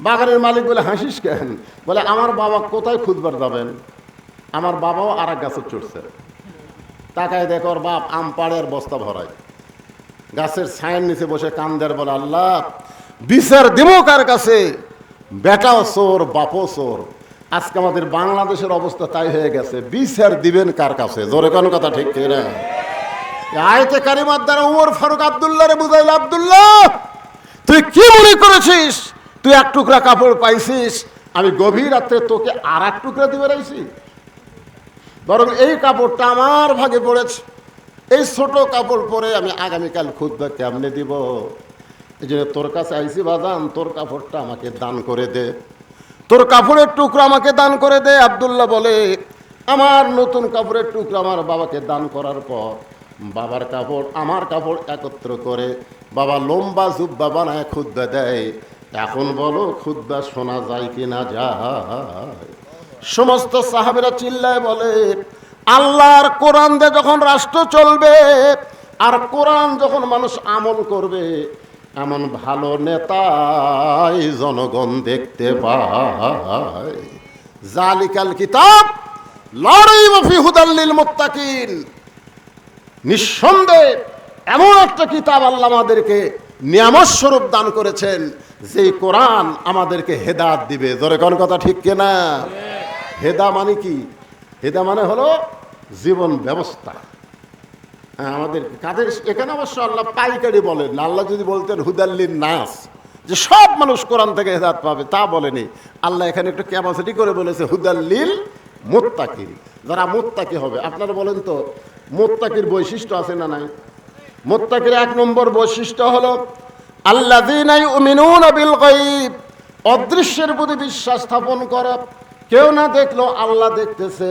বাগানের মালিক বলে, হাসিস কেন? বলে, আমার বাবা কোথায় খুদবার যাবেন, আমার বাবাও আর এক গাছে চড়ছে। তাকায় দেখো ওর বাপ আম পাড়ে আর বস্তা ভরায়, গাছের ছায়ের নিচে বসে কান্দের, বলে, আল্লাহ বিচার দিব কার কাছে? বেটাও চোর, বাপও চোর। আজকে আমাদের বাংলাদেশের অবস্থা তাই হয়ে গেছে, বিচার দিবেন কার কাছে? জোরে কোন কথা ঠিক কিনা? আয়াতে কারিমার দ্বারা উমর ফারুক আব্দুল্লাহরে বুঝাইল, আব্দুল্লাহ তুই কি মনে করেছিস তুই এক টুকরা কাপড় পাইছিস, আমি গভীর রাত্রে তোকে আর এক টুকরা দিবে রাইছি? বরং এই কাপড়টা আমার ভাগে পড়েছে, এই ছোট কাপড় পরে আমি আগামীকাল খুতবা কেমনে দিব? এই জন্য তোর কাছে আইসি বাদান, তোর কাপড়টা আমাকে দান করে দে, তোর কাপড়ের টুকরা আমাকে দান করে দে। আব্দুল্লাহ বলে, আমার নতুন কাপড়ের টুকরা আমার বাবাকে দান করার পর বাবার কাপড় আমার কাপড় একত্র করে বাবা লম্বা জুব্বা বানায় খুতবা দেয়। এখন বলো খুতবা শোনা যায় কি না যায়? সমস্ত সাহাবীরা চিল্লায় বলে, আল্লাহর কোরআন দিয়ে যখন রাষ্ট্র চলবে আর কোরআন যখন মানুষ আমল করবে, এমন ভালো নেতাই জনগণ দেখতে পায়। জালিকাল কিতাব লা রাইবা ফি হুদাল লিল মুত্তাকিন। নিঃসন্দেহে এমন একটা কিতাব আল্লাহ আমাদেরকে নিয়ামত স্বরূপ দান করেছেন, যে কোরআন আমাদেরকে হেদায়েত দিবে। জোরে কোন কথা ঠিক কিনা? হেদা মানে কি? হেদা মানে হলো জীবন ব্যবস্থা। আমাদের কাদের এখানে অবশ্য আল্লাহ পাইকারি বলেন, আল্লাহ যদি বলতেন হুদাল্লিন নাস, যে সব মানুষ কোরআন থেকে হেদায়েত পাবে, তা বলেনি। আল্লাহ এখানে একটু ক্যাপাসিটি করে বলেছে হুদাল্লিল মুত্তাকিন, যারা মুত্তাকি হবে। আপনারা বলেন তো, মুত্তাকির বৈশিষ্ট্য আছে না নাই? মুত্তাকির এক নম্বর বৈশিষ্ট্য হলো আল্লাযীনা ইউমিনুনা বিল গায়ব, অদৃশ্যের প্রতি বিশ্বাস স্থাপন করা। কেউ না দেখলো আল্লাহ দেখতেছে,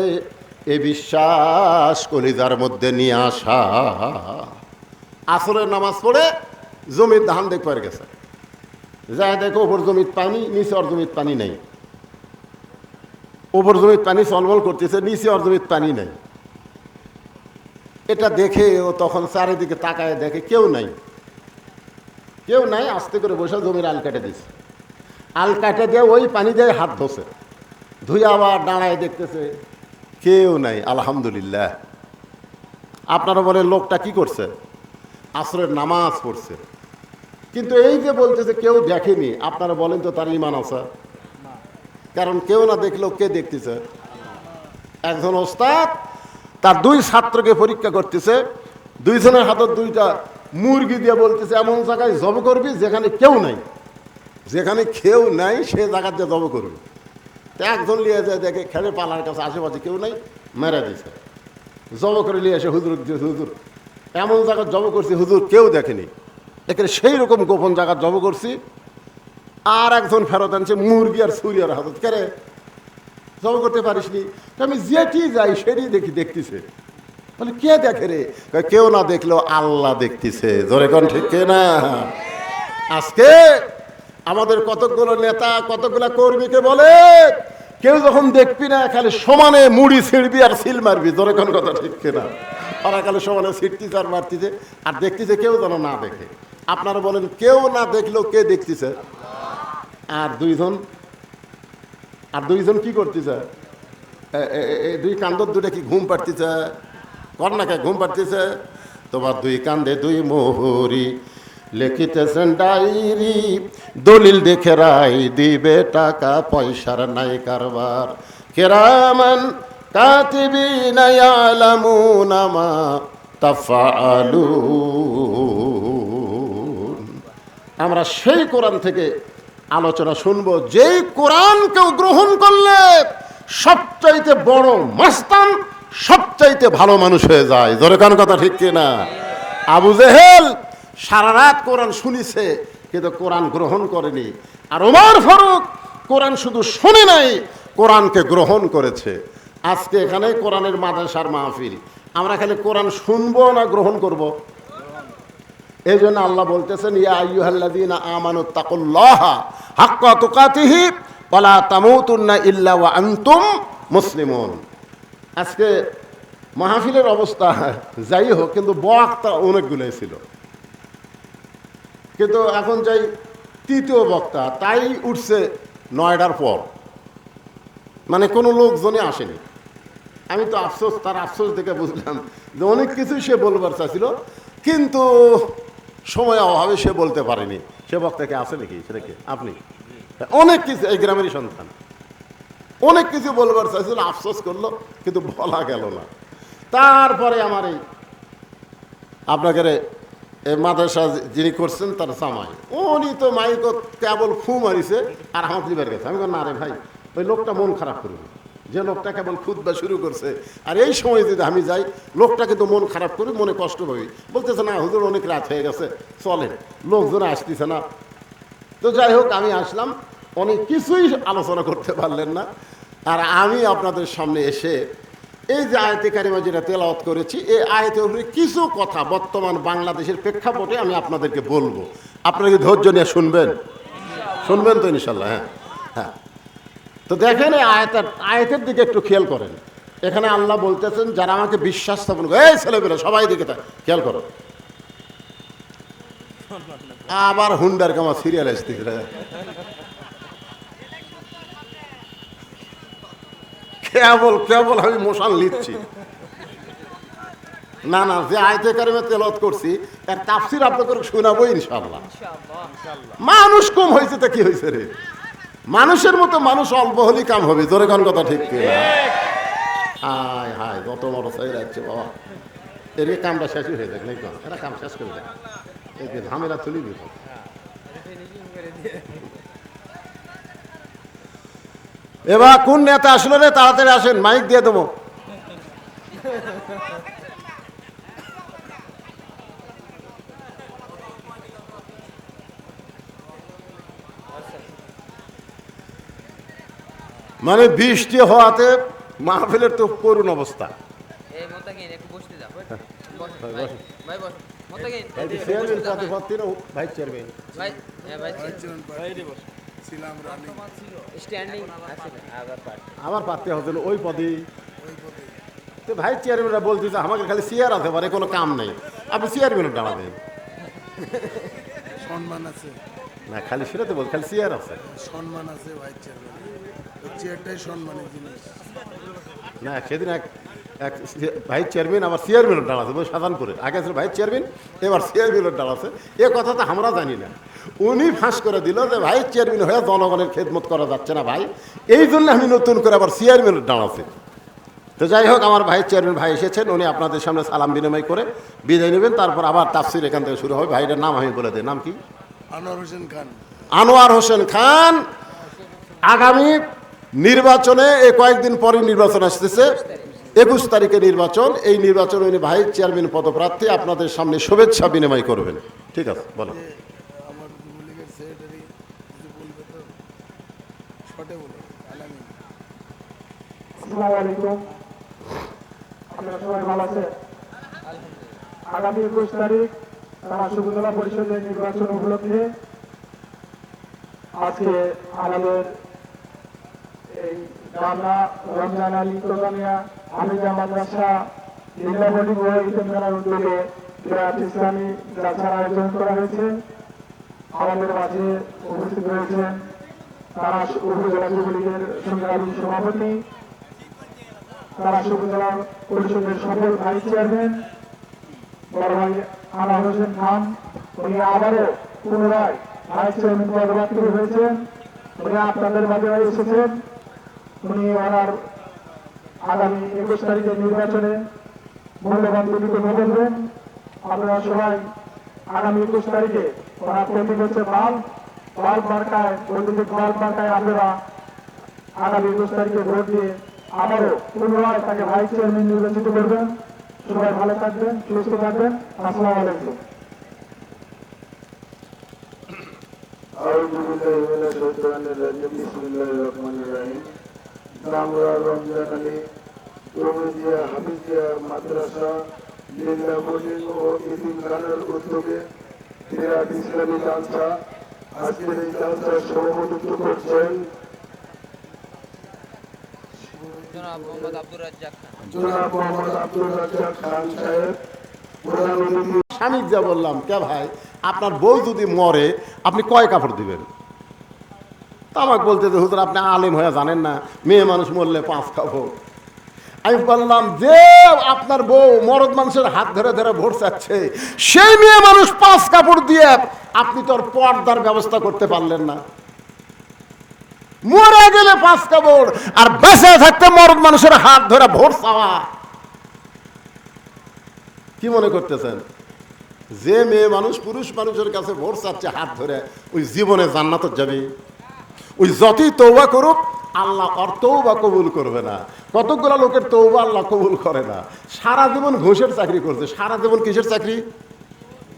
এই বিশ্বাস কলিজার মধ্যে নিয়ে আসা। আসরের নামাজ পড়ে জমির ধান দেখবার গেছে, যায় দেখো ওপর জমির পানি, নিচে ওর জমির পানি নেই। ওপর জমির পানি চলমল করতেছে, নিচে ওর জমির পানি নেই। এটা দেখে ও তখন চারিদিকে তাকায় দেখে কেউ নাই, কেউ নাই। আস্তে করে বসে জমির আল কেটে দিছে। আল কাটে দিয়ে ওই পানি দিয়ে হাত ধোছে, ধুয়ে আবার দাঁড়ায় দেখতেছে কেউ নাই। আলহামদুলিল্লাহ। আপনারা বলেন লোকটা কি করছে? আসরের নামাজ পড়ছে। কিন্তু এই যে বলতেছে কেউ দেখেনি, আপনারা বলেন তো তার ঈমান আছে? কারণ কেউ না দেখলেও কে দেখতেছে? একজন ওস্তাদ তার দুই ছাত্রকে পরীক্ষা করতেছে, দুইজনের হাতে দুইটা মুরগি দিয়ে বলতেছে, এমন জায়গায় জব করবি যেখানে কেউ নাই, যেখানে কেউ নাই সে জায়গার দিয়ে জব করবি। তো একজন নিয়ে যায়, দেখে খেলে পালার কাছে আশেপাশে কেউ নাই, মেরে দিছে। জব করে নিয়ে এসে হুজুর দিয়েছে, হুজুর এমন জায়গায় জব করছি হুজুর কেউ দেখেনি, এখানে সেই রকম গোপন জায়গায় জব করছি। আর একজন ফেরত আনছে মুরগি আর ছুরি আর হাতত, কেরে জব করতে পারিস নি? আমি যেটি যাই সেটি দেখতেছে। বলে কে দেখে রে? কেউ না দেখলো আল্লাহ দেখতেছে। জোরে কোন ঠিক না? আজকে আমাদের কতগুলো নেতা কতগুলো কর্মীকে বলে, কেউ যখন দেখবি না খালি সমানে মুড়ি ছিঁড়বি আর সিল মারবি। জোরে কোন কথা ঠিক না? ওরা খালি সমানে ছিঁড়তিছে আর মারতিছে আর দেখতেছে কেউ যেন না দেখে। আপনারা বলেন কেউ না দেখলেও কে দেখতেছে? আর দুইজন কি করতেছে? দুই কান্দর দুটা কি ঘুম পাড়তেছে? কন্যাকে ঘুম পাড়তেছে। তোমার দুই কান্দে দুই মোহরি লিখিতেছেন ডায়েরি, দলিল দেখে রাই দিবে, টাকা পয়সার নাই কারবার। কিরামান কাতিবিনা ইয়ালামুনা মা তাফআলুন। আমরা সেই কোরআন থেকে আলোচনা শুনবো, যেই কোরআন কেউ গ্রহণ করলে সবচাইতে বড় মাস্তান, সবচাইতে ভালো মানুষ হয়ে যায়। জোরে কান কথা ঠিক কিনা? আবু জেহেল সারা রাত কোরআন শুনিছে কিন্তু কোরআন গ্রহণ করেনি, আর ওমর ফারুক কোরআন শুধু শুনে নাই, কোরআনকে গ্রহণ করেছে। আজকে এখানে কোরআনের মাদ্রাসার মাহফিল, আমরা খালি কোরআন শুনবো না গ্রহণ করব? এই জন্য আল্লাহ বলতেছেন, ইয়া আইয়ুহাল্লাযীনা আমানুত্তাকুল্লাহা হাক্কা তুকাতিহি ওয়া লা তামুতুন্না ইল্লা ওয়া আনতুম মুসলিমুন। আজকে মাহফিলের অবস্থা যাই হোক, কিন্তু বক্তা অনেকগুলোই ছিল। কিন্তু এখন যাই তৃতীয় বক্তা, তাই উঠছে 9টার পর, মানে কোনো লোকজনই আসেনি। আমি তো আফসোস, তার আফসোস দেখে বুঝলাম যে অনেক কিছুই সে বলবার চাইছিল, কিন্তু সময় অভাবে সে বলতে পারেনি। সে বক্তাকে আছে নাকি? সেটাকে আপনি অনেক কিছু, এই গ্রামেরই সন্তান, অনেক কিছু বলবার চাইছিল, আফসোস করলো, কিন্তু বলা গেল না। তারপরে আমার এই আপনাকে মাদ্রাসা যিনি করছেন তার জামাই, উনি তো মাইক কেবল ফু মারিছে আর হাত দিবার গেছে। আমি বললাম, না রে ভাই, ওই লোকটা মন খারাপ করবে, যে লোকটা কেবল খুতবা শুরু করছে, আর এই সময় যদি আমি যাই লোকটা কিন্তু মন খারাপ করবে, মনে কষ্ট পাবে। বলতেছে, না হুজুর অনেক রাত হয়ে গেছে, চলেন, লোকজন আসতেছে না। তো যাই হোক, আমি আসলাম, অনেক কিছুই আলোচনা করতে পারলেন না। আর আমি আপনাদের সামনে এসে এই যে আয়াতে কারিমা যেটা তেলাওয়াত করেছি, এই আয়াতের উপরে কিছু কথা বর্তমান বাংলাদেশের প্রেক্ষাপটে আমি আপনাদেরকে বলবো। আপনারা কি ধৈর্য নিয়ে শুনবেন? শুনবেন তো ইনশাল্লাহ? হ্যাঁ, হ্যাঁ। তো দেখেন, এই আয়াতের দিকে একটু খেয়াল করেন। এখানে আল্লাহ বলতেছেন, যারা আমাকে বিশ্বাস স্থাপন করে, এই ছেলেমেয়েরা সবাই দিকে খেয়াল করো। আবার হুন্ডার কামা সিরিয়াল আসতে কেবল কেবল আমি মশান লিখছি না, না, যে আয়াতে কারিমা তেলাওয়াত করছি এর তাফসীর আপনাদের শোনাবো ইনশাআল্লাহ। মানুষ কম হয়েছে তা কি হয়েছে রে? মানুষের মতো মানুষ অল্প হলেই কাম হবে। জোরে কোন কথা ঠিক কি না? হায় হায়, যত বড় চাই রাখছে বাবা, এর কামটা শেষই হয়ে যাক, নাকি এরা কাম শেষ করে দেয়, এই যে ঝামেলা তুলি দিত। এবার কোন নেতা আসলো রে? তাড়াতাড়ি আসেন, মাইক দিয়ে দেবো। মানে বৃষ্টি হওয়াতে মাহফিলের তো করুণ অবস্থা। আমার পারতে হবে ওই পদে, তো ভাই চেয়ারম্যানরা বলতেছে আমাকে খালি চেয়ার আছে, পারে কোনো কাম নেই, আপনি চেয়ারম্যানের দাঁড়াবেন। সম্মান আছে না, খালি সেটা তো বল, খালি চেয়ার আছে, সম্মান আছে ভাই চেয়ারম্যান, চেয়ারটাই সম্মানের জিনিস না। সেদিন এক ভাইস চেয়ারম্যান আবার চেয়ারম্যানের ডাল আছে, সাধারণপুরের আগে ছিল ভাইস চেয়ারম্যান, এবার চেয়ারম্যানের ডাল আছে। এ কথা তো আমরা জানি না, উনি ফাঁস করে দিল যে ভাইস চেয়ারম্যান হয়ে জনগণের খেদমত করা যাচ্ছে না ভাই, এই জন্য আমি নতুন করে আবার চেয়ারম্যানের ডাল আছে। তো যাই হোক, আমার ভাইস চেয়ারম্যান ভাই এসেছেন, উনি আপনাদের সামনে সালাম বিনিময় করে বিদায় নেবেন, তারপর আবার তাফসীর এখান থেকে শুরু হবে। ভাইটার নাম আমি বলে দিই, নাম কি? আনোয়ার হোসেন খান। আনোয়ার হোসেন খান। আগামী নির্বাচনে এই কয়েকদিন পরে নির্বাচন আসতেছে, 21 তারিখে নির্বাচন। এই নির্বাচনে উনি ভাইস চেয়ারম্যান পদপ্রার্থী, আপনাদের সামনে শুভেচ্ছা বিনিময় করবেন। ঠিক আছে, বলো। আমার যুবলীগের সেক্রেটারি বলবে তো শর্টে বলো। আসসালামু আলাইকুম, আপনারা সবাই ভালো আছেন? আগামী 21 তারিখ রাষ্ট্র উপজেলা পরিষদের নির্বাচন উপলক্ষে আজকে আমাদের এই গামনা রমজান আলী তোজামিয়া হামিদা মাদ্রাসা জিল্লা বোর্ডিং ও ইতিমখানার উদ্যোগে বিরাট ইসলামী জালসার আয়োজন করা হয়েছে। আমাদের মাঝে উপস্থিত রয়েছেন তারা উপজেলা যুবলীগের সংগ্রামী সভাপতি, তারা উপজেলা পরিষদের সকল ভাইস চেয়ারম্যান বড় ভাই আনোয়ার হোসেন খান। উনি আবারও পুনরায় ভাইস চেয়ারম্যান পদপ্রার্থী হয়েছেন। উনি আপনাদের মাঝে এসেছেন। উনি ওনার আগামী 21 তারিখের নির্বাচনে মূল্যবান ভূমিকা বলবেন। আপনারা সবাই আগামী 21 তারিখে ওনার প্রতীক হচ্ছে বাল্ব মার্কায়, বৈদ্যুতিক বাল্ব মার্কায় আপনারা আগামী 21 তারিখে ভোট দিয়ে আবারও পুনরায় তাকে ভাইস চেয়ারম্যান নির্বাচিত করবেন। সবাই ভালো থাকবেন, সুস্থ থাকবেন। আসসালামু আলাইকুম। রমজান আলী রমিজিয়া হাফিজিয়া মাদ্রাসা জিল্লা বোর্ডিং ও ইতিমখানার উদ্যোগে বিরাট ইসলামী জালসা, আজকের এই জালসার সভাপতিত্ব করছেন জনাব মোহাম্মদ আব্দুর রাজ্জাক খান সাহেব। প্রধান অতিথি স্বামী যা বললাম, কে ভাই আপনার বউ যদি মরে আপনি কয় কাপড় দিবেন? তা আমাকে বলতে যে হুজুর আপনি আলেম হয়ে জানেন না, মেয়ে মানুষ মরলে 5 কাপড়। আমি বললাম যে আপনার বউ মরদ মানুষের হাত ধরে ধরে ভোট চাচ্ছে, সেই মেয়ে মানুষ 5 কাপড় দিয়ে আপনি তোর পর্দার ব্যবস্থা করতে পারলেন না। মরে গেলে 5 কাপড়, আর বেঁচে থাকতে মরদ মানুষের হাত ধরে ভোট চাওয়া। কি মনে করতেছেন যে মেয়ে মানুষ পুরুষ মানুষের কাছে ভোট চাচ্ছে হাত ধরে, ওই জীবনে জান্নাতে যাবে? ওই যতই তওবা করুক আল্লাহ ওর তওবা কবুল করবে না। কতগুলো লোকের তওবা আল্লাহ কবুল করে না। সারা জীবন ঘুষের চাকরি করছে, সারা জীবন কিসের চাকরি?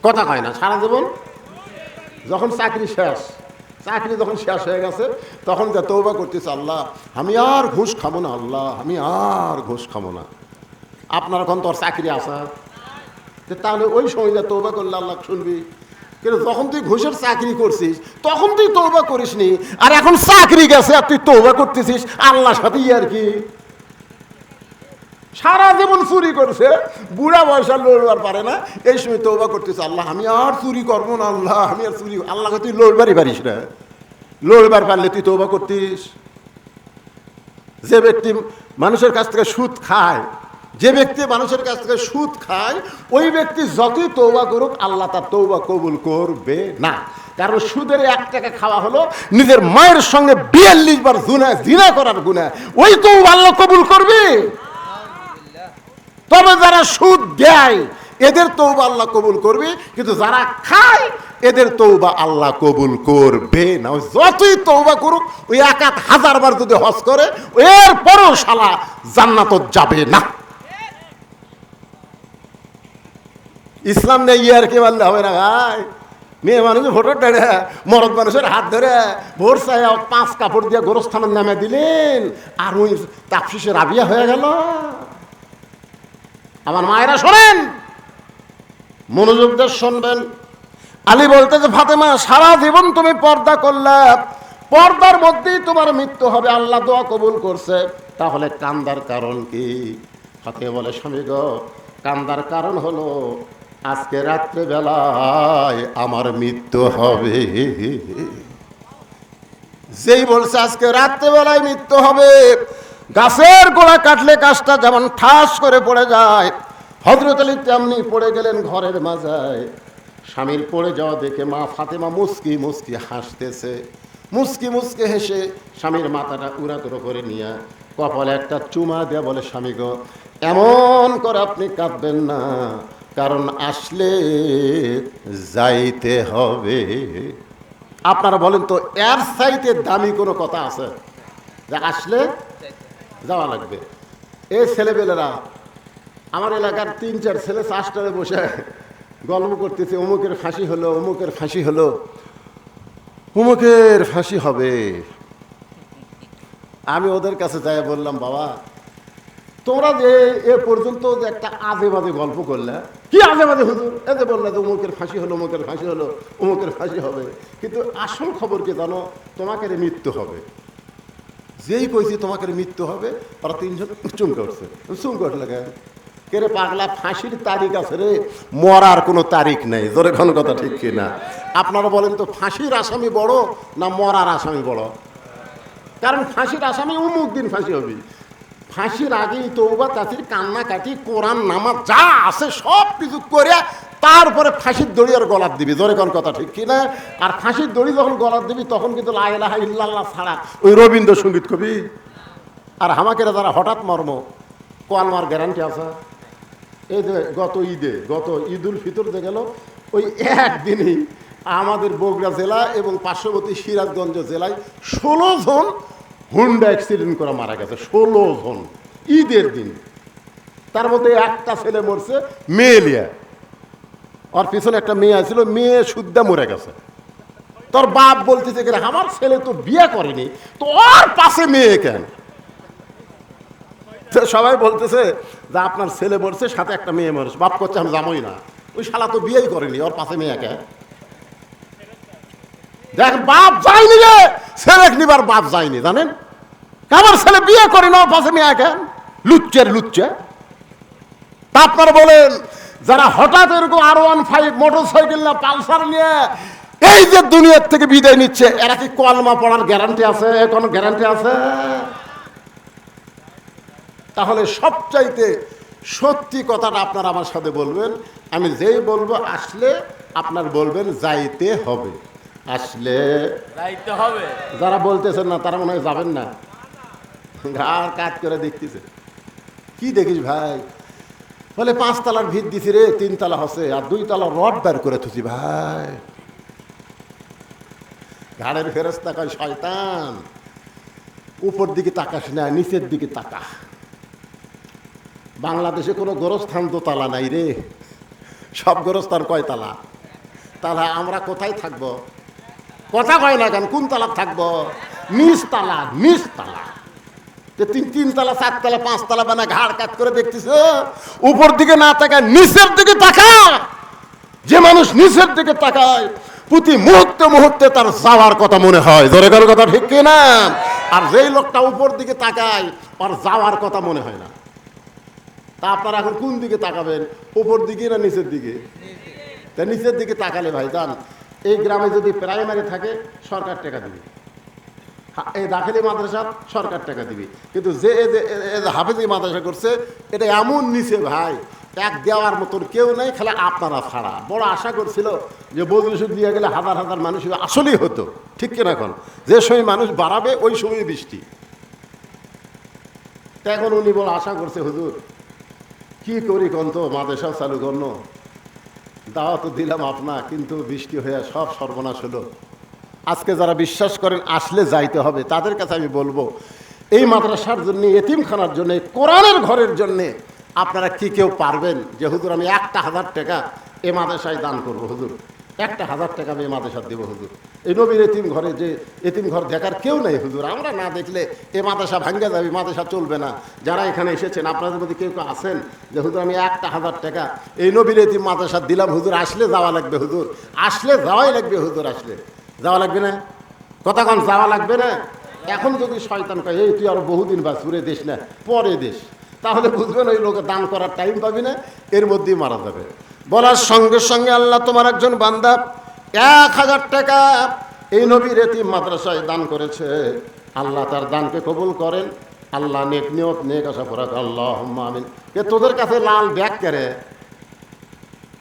কথা কয় না। সারা জীবন যখন চাকরি শেষ, চাকরি যখন শেষ হয়ে গেছে তখন যা তওবা করতেছে, আল্লাহ আমি আর ঘুষ খাবো না, আল্লাহ আমি আর ঘুষ খাবো না। আপনার এখন তোর চাকরি আসা, তাহলে ওই সময় যা তওবা করলে আল্লাহ শুনবি। কিন্তু যখন তুই ঘুষের চাকরি করছিস তখন তুই তওবা করিসনি, আর এখন চাকরি গেছে আর তুই তওবা করতেছিস আল্লাহর সাথে। আর কি সারা জীবন চুরি করছে, বুড়া বয়সা লড়বার পারে না, এই সময় তওবা করতেছে, আল্লাহ আমি আর চুরি করবো না, আল্লাহ আমি আর চুরি। আল্লাহকে তুই লড়বারই পারিস না, লড়বার পারলে তুই তওবা করতিস। যে ব্যক্তি মানুষের কাছ থেকে সুদ খায়, যে ব্যক্তি মানুষের কাছ থেকে সুদ খায়, ওই ব্যক্তি যতই তওবা করুক আল্লাহ তার তওবা কবুল করবে না। কারণ সুদের 1 টাকা খাওয়া হলো নিজের মায়ের সঙ্গে 42 বার জিনা করার গুনাহ, ওই তওবা আল্লাহ কবুল করবে? তবে যারা সুদ দেয় এদের তওবা আল্লাহ কবুল করবে, কিন্তু যারা খায় এদের তওবা আল্লাহ কবুল করবে না। যতই তওবা করুক, ওই 1000 বার যদি হজ করে এরপরও শালা জান্নাতে যাবে না। ইসলাম নেই আর কি মানলে হবে না ভাই। মেয়ে মানুষ ভোটার ধরে, মরদ মানুষের হাত ধরে ভোট চাই 5 কাপড় দিয়ে গোরস্থানের নামে দিলেন, আর ওই তাফসিসে রাবিয়া হয়ে গেল। আমার মায়েরা শোনেন, মনোযোগ দিয়ে শুনবেন। আলী বলতে যে ফাতেমা সারা জীবন তুমি পর্দা করলে, পর্দার মধ্যেই তোমার মৃত্যু হবে, আল্লাহ দোয়া কবুল করছে, তাহলে কান্দার কারণ কি? ফাতেমা বলে স্বামী গো, কান্দার কারণ হলো আজকে রাত্রে বেলায় আমার মৃত্যু হবে। যেই বলছে আজকে রাত্রে বেলায় মৃত্যু হবে, গাছের গোড়া কাটলে গাছটা যেমন ঠাস করে পড়ে যায়, হযরত আলী তেমনি পড়ে গেলেন ঘরের মাঝায়। স্বামীর পড়ে যাওয়া দেখে মা ফাতেমা মুস্কি মুস্কি হাসতেছে, মুস্কি মুস্কি হেসে স্বামীর মাথাটা উড়াতুড়ো করে নিয়ে কপালে একটা চুমা দেয়া বলে, স্বামী গো এমন করে আপনি কাঁদবেন না, কারণ আসলে যাইতে হবে। আপনারা বলেন তো এর চাইতে দামি কোনো কথা আছে যে আসলে যাওয়া লাগবে? এই ছেলেবেলেরা, আমার এলাকার 3-4 ছেলে চাষটারে বসে গল্প করতেছে, অমুকের ফাঁসি হলো, অমুকের ফাঁসি হলো, অমুকের ফাঁসি হবে। আমি ওদের কাছে যাই বললাম, বাবা তোমরা যে এ পর্যন্ত যে একটা আজে বাজে গল্প করলে, কি আজে বাজে হুজুর? এতে বললে যে অমুকের ফাঁসি হলো, অমুকের ফাঁসি হলো, অমুকের ফাঁসি হবে, কিন্তু আসল খবর কি জানো? তোমাকে মৃত্যু হবে। যেই কইছি তোমাকে মৃত্যু হবে, ওরা 3 জন চুমকে উঠছে। চুমকে উঠলে কে রে পাগলা, ফাঁসির তারিখ আছে রে, মরার কোনো তারিখ নেই। জোরে কোন কথা ঠিক কিনা? আপনারা বলেন তো ফাঁসির আসামি বড় না মরার আসামি বড়? কারণ ফাঁসির আসামি অমুক দিন ফাঁসি হবে, ফাঁসির আগেই তওবা তাসির কান্নাকাটি কোরআন নামাজ যা আছে সব কিছু করে তারপরে ফাঁসির দড়ি আর গলার দিবি। জোরে কোন কথা ঠিক কিনা? আর ফাঁসির দড়ি যখন গলার দিবি তখন কিন্তু লা ইলাহা ইল্লাল্লাহ ছাড়া ওই রবীন্দ্রসঙ্গীত কবি আর হামাকেরা যারা হঠাৎ মর্ম কোয়ালমার গ্যারান্টি আছে। এই যে গত ঈদুল ফিতর যে গেল, ওই একদিনই আমাদের বগুড়া জেলা এবং পার্শ্ববর্তী সিরাজগঞ্জ জেলায় 16 জন হুন্ডা অ্যাক্সিডেন্ট করে মারা গেছে। 16 জন ঈদের দিন। তার মধ্যে একটা ছেলে মরছে মেয়ে লিয়া, ওর পিছনে একটা মেয়ে আছিল, মেয়ে শুদ্ধা মরে গেছে। তোর বাপ বলতেছে আমার ছেলে তো বিয়ে করেনি, তো ওর পাশে মেয়ে কেন? সবাই বলতেছে যে আপনার ছেলে মরছে, সাথে একটা মেয়ে মরছে। বাপ করছে আমি যাবোই না, ওই শালা তো বিয়েই করেনি, ওর পাশে মেয়ে কেন? দেখ বাপ যায়নি রে, ছেলে নিবার বাপ যায়নি, জানেন? আমার ছেলে বিয়ে করেনি, ওর পাশে মেয়ে কেন? লুচ্চের লুচ্চা। তা আপনারা বলেন যারা হঠাৎ এরকম R15 মোটরসাইকেল না পালসার নিয়ে এই যে দুনিয়ার থেকে বিদায় নিচ্ছে, এরা কি কলমা পড়ার গ্যারান্টি আছে? কোনো গ্যারান্টি আছে? তাহলে সবচাইতে সত্যি কথাটা আপনারা আমার সাথে বলবেন। আমি যেই বলবো আসলে আপনার বলবেন যাইতে হবে, আসলে যাইতে হবে। যারা বলতেছেন না তারা মনে হয় যাবেন না, ঘাড় কাজ করে দেখতেছে। কি দেখিস ভাই? বলে 5 তলার ভিত দিছি রে, 3 তলা হচ্ছে, আর 2 তলা রড বের করে থুছি ভাই। ঘাড়ের ফেরেশতা কয় শয়তান, উপর দিকে তাকাস না, নিচের দিকে তাকা। বাংলাদেশে কোনো গোরস্থান দোতলা নাই রে, সব গোরস্থান কয় তালা? তাহলে আমরা কোথায় থাকবো? কথা কয় না কেন? কোন তালা থাকবো? নিচ তালা, নিচ তালা। 3 তলা 4 তলা 5 তলা বানা ঘাড় কাট করে দেখতেছ। উপর দিকে না তাকায় নিচের দিকে তাকা। যে মানুষ নিচের দিকে তাকায় প্রতি মুহূর্তে মুহূর্তে তার যাওয়ার কথা মনে হয়। জোরে কারো কথা ঠিক কিনা? আর যেই লোকটা উপর দিকে তাকায় আর যাওয়ার কথা মনে হয় না। তা আপনারা এখন কোন দিকে তাকাবেন? উপর দিকে না নিচের দিকে? তা নিচের দিকে তাকালে ভাই যান, এই গ্রামে যদি প্রাইমারি থাকে সরকার টাকা দিবে, এই দাখিলি মাদ্রাসা সরকার টাকা দিবে, কিন্তু যে হাফেজি মাদ্রাসা করছে এটা এমন নিচে ভাই, এক দেওয়ার মতন কেউ নেই, খালি আপনারা ছাড়া। বড় আশা করছিল যে বজরুল দিয়ে গেলে হাজার হাজার মানুষ আসলেই হতো, ঠিক কিনা? এখন যে সময় মানুষ বাড়াবে ওই সময় বৃষ্টি। এখন উনি বড় আশা করছে হুজুর কি করি কোন তো মাদ্রাসা চালু করল, দাওয়া তো দিলাম আপনা, কিন্তু বৃষ্টি হয়ে সব সর্বনাশ হলো। আজকে যারা বিশ্বাস করেন আসলে যাইতে হবে, তাদের কাছে আমি বলবো এই মাদ্রাসার জন্য, এতিমখানার জন্য, কোরআনের ঘরের জন্যে আপনারা কি কেউ পারবেন যে হুজুর আমি 1,000 টাকা এ মাদ্রাসায় দান করবো, হুজুর 1,000 টাকা আমি এ মাদ্রাসায় দেবো, হুজুর এই নবীর এতিম ঘরে, যে এতিম ঘর দেখার কেউ নেই হুজুর, আমরা না দেখলে এ মাদ্রাসা ভাঙ্গা যাবে, মাদ্রাসা চলবে না। যারা এখানে এসেছেন আপনাদের মধ্যে কেউ কেউ আছেন যে হুজুর আমি 1,000 টাকা এই নবীর এতিম মাদ্রাসা দিলাম, হুজুর আসলে যাওয়া লাগবে, হুজুর আসলে যাওয়াই লাগবে, হুজুর আসলে যাওয়া লাগবে না? কথা কন যাওয়া লাগবে না? এখন যদি শয়তান কয় এই তুই আরো বহুদিন বাস ঘুরে দেশ না পরে দেশ, তাহলে বুঝবেন ওই লোকে দান করার টাইম পাবি না, এর মধ্যেই মারা যাবে। বলার সঙ্গে সঙ্গে আল্লাহ তোমার একজন বান্দা 1,000 টাকা এই নবীর এতিম মাদ্রাসায় দান করেছে। আল্লাহ তার দানকে কবুল করেন। আল্লাহ নেক নিয়ত নেক আশা করা, আল্লাহুম্মা আমিন। এ তোদের কাছে লাল ব্যাগ করে,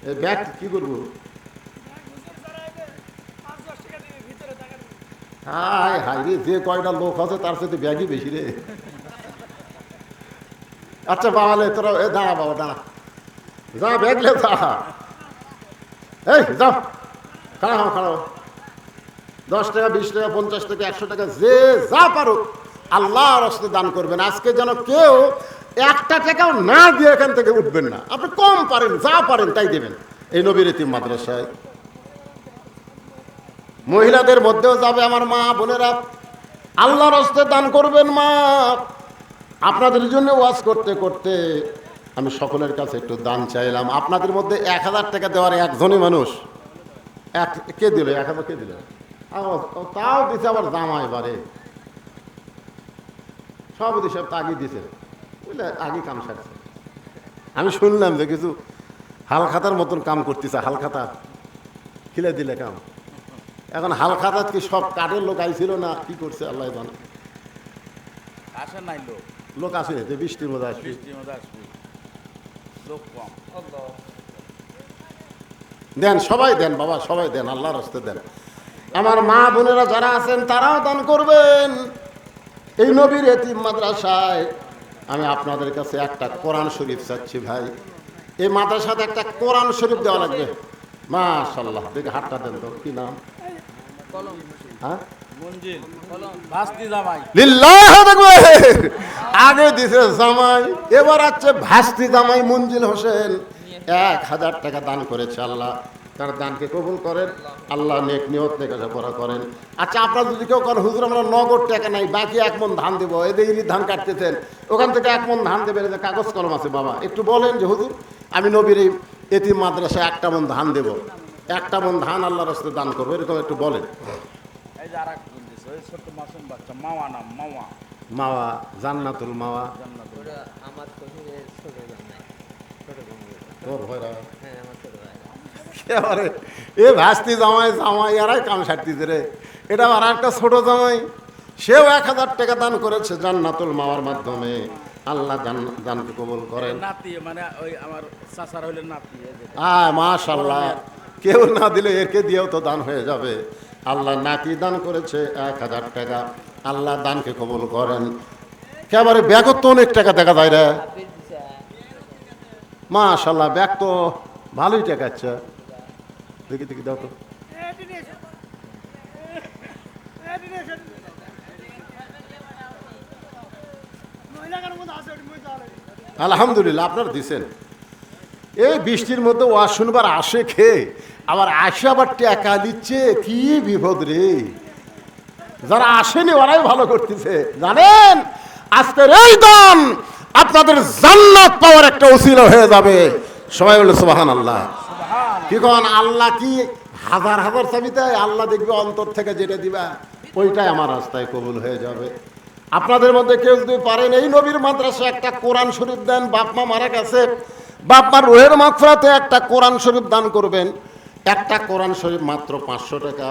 এই ব্যাগ কি করবো? হাই হাই রে, যে কয়টা লোক আছে তার সাথে ব্যাগই বেশি রে। আচ্ছা বাবা লে তোরা দাঁড়া, বাবা দাঁড়া, যা ব্যাগ লে যা, এই যাও খাড়া হও, খাড়া হও। 10 টাকা 20 টাকা 50 টাকা 100 টাকা যে যা পারো আল্লাহর রাস্তায় দান করবেন। আজকে যেন কেউ 1 টাকাও না দিয়ে এখান থেকে উঠবেন না। আপনি কম পারেন, যা পারেন তাই দেবেন এই নবীর এতিম মাদ্রাসায়। মহিলাদের মধ্যেও যাবে আমার মা বোনেরা, আল্লাহর রাস্তায় দান করবেন। মা আপনাদের জন্য ওয়াজ করতে করতে আমি সকলের কাছে একটু দান চাইলাম। আপনাদের মধ্যে 1,000 টাকা দেওয়ার একজনই মানুষ কে দিল? 1,000 কে দিল? তাও দিছে আবার জামাই বারে, সব দিছে, তাগি দিছে, বুঝলে আগে কাম সারছে। আমি শুনলাম যে কিছু হালখাতার মতন কাম করতেছে, হালখাতা খিলে দিলে কাম। এখন হালখাতাত কি সব কাঠের লোক আইছিল না কি করছে আল্লাহ জানে। আসে নাই লোক, লোক আসে যে বৃষ্টির মধ্যে আসবে, বৃষ্টির মধ্যে আসবে, লোক কম। দেন সবাই দেন বাবা, সবাই দেন, আল্লাহর রাস্তায় দেন। আমার মা বোনেরা যারা আছেন তারাও দান করবেন এই নবীর এতিম মাদ্রাসায়। আমি আপনাদের কাছে একটা কোরআন শরীফ চাচ্ছি ভাই, এই মাদ্রাসাতে একটা কোরআন শরীফ দেওয়া লাগবে। মাশাআল্লাহ, দেখে হাতটা দেন তো, কি নাম? হ্যাঁ, মঞ্জিল ভাস্তি জামাই। লিল্লাহু আকবার। আগে দিছে জামাই, এবার আছে ভাস্তি জামাই মঞ্জিল হোসেন। 1,000 টাকা দান করেছে। আল্লাহ তার দানকে কবুল করেন, আল্লাহ নেক নিয়ত নেক আশা করা করেন। আচ্ছা আপনারা যদি কেউ করেন হুজুর আমরা নগদ টাকা নাই, বাকি 1 মণ ধান দেবো, এদিকে ধান কাটতেছেন ওখান থেকে 1 মণ ধান দেবেন, কাগজ কলম আছে বাবা, একটু বলেন যে হুজুর আমি নবীর এই এতিম মাদ্রাসায় 1টা মণ ধান দেবো, 1টা মণ ধান আল্লাহর রাস্তায় দান করবো, এরকম একটু বলেন। এই যে আরেক বলতেছে, ওই ছোট মাসুম বাচ্চা, মাওয়া নাম, মাওয়া মাওয়া, জান্নাতুল মাওয়া। জান্নাতুল। আমার শরীরের ছোট জামাই, ছোট জামাই। তোর ভয়রা এবারে এ ভাস্তি জামাই জামাই এরাই কাম সারতিছে রে। এটা আর একটা ছোট জামাই, সেও 1000 টাকা দান করেছে জান্নাতুল মাওয়ার মাধ্যমে। আল্লাহ দানকে কবুল করেন। নাতি মানে ওই আমার চাচার হইলে নাতি মাশাআল্লাহ, কেউ না দিলে একে দিয়েও তো দান হয়ে যাবে। আল্লাহ নাতি দান করেছে 1000 টাকা। আল্লাহ দানকে কবুল করেন। একেবারে ব্যাগও তো অনেক টাকা দেখা যায় রে। মাশাআল্লাহ, ব্যাগ তো ভালোই টাকা আছে। দেখি দেখি দাও তো। আলহামদুলিল্লাহ, আপনারা দিছেন। এই বৃষ্টির মধ্যে ওয়াজ শুনবার আসে খেয়ে আবার আসে আবার টাকা দিচ্ছে, কি বিপদ রে। যারা আসেনি ওরাই ভালো করতেছে। জানেন আজকের এই দান আপনাদের জান্নাত পাওয়ার একটা উসিলা হয়ে যাবে। সবাই বলে সুবহানাল্লাহ। কি কোন আল্লাহ কি হাজার হাজার চাবি দেয়? আল্লাহ দেখবে অন্তর থেকে যেটা দিবা ওইটাই আমার রাস্তায় কবুল হয়ে যাবে। আপনাদের মধ্যে কেউ যদি পারেন এই নবীর মাদ্রাসায় একটা কোরআন শরীফ দেন। বাপ মা মারা গেছে, বাপ মার রুহের মাগফিরাতে একটা কোরআন শরীফ দান করবেন। একটা কোরআন শরীফ মাত্র 500 টাকা।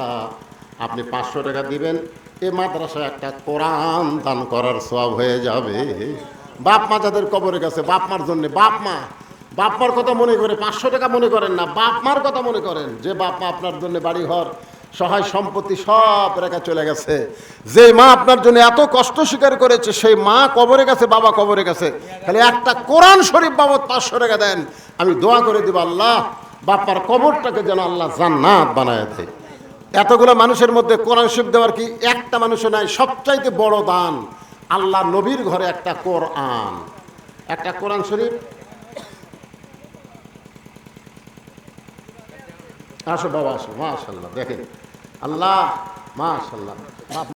আপনি 500 টাকা দিবেন, এই মাদ্রাসায় একটা কোরআন দান করার সওয়াব হয়ে যাবে। বাপ মা যাদের কবরে গেছে, বাপ মার জন্য, বাপ মার কথা মনে করে 500 টাকা মনে করেন না, বাপ মার কথা মনে করেন। যে বাপ মা আপনার জন্য বাড়ি ঘর সহায় সম্পত্তি সব রেখা চলে গেছে, যে মা আপনার জন্য এত কষ্ট স্বীকার করেছে, সেই মা কবরে গেছে, বাবা কবরে গেছে, খালি একটা কোরআন শরীফ বাবদ 500 টাকা দেন। আমি দোয়া করে দিব আল্লাহ বাপ্পার কবরটাকে যেন আল্লাহ জান্নাত বানায় দেয়। এতগুলো মানুষের মধ্যে কোরআন শরীফ দেওয়ার কি একটা মানুষও নাই? সবচাইতে বড় দান আল্লাহ নবীর ঘরে একটা কোরআন, একটা কোরআন শরীফ। আসো বাবা আসো, মাশাআল্লাহ। দেখেন আল্লাহ মাশাআল্লাহ।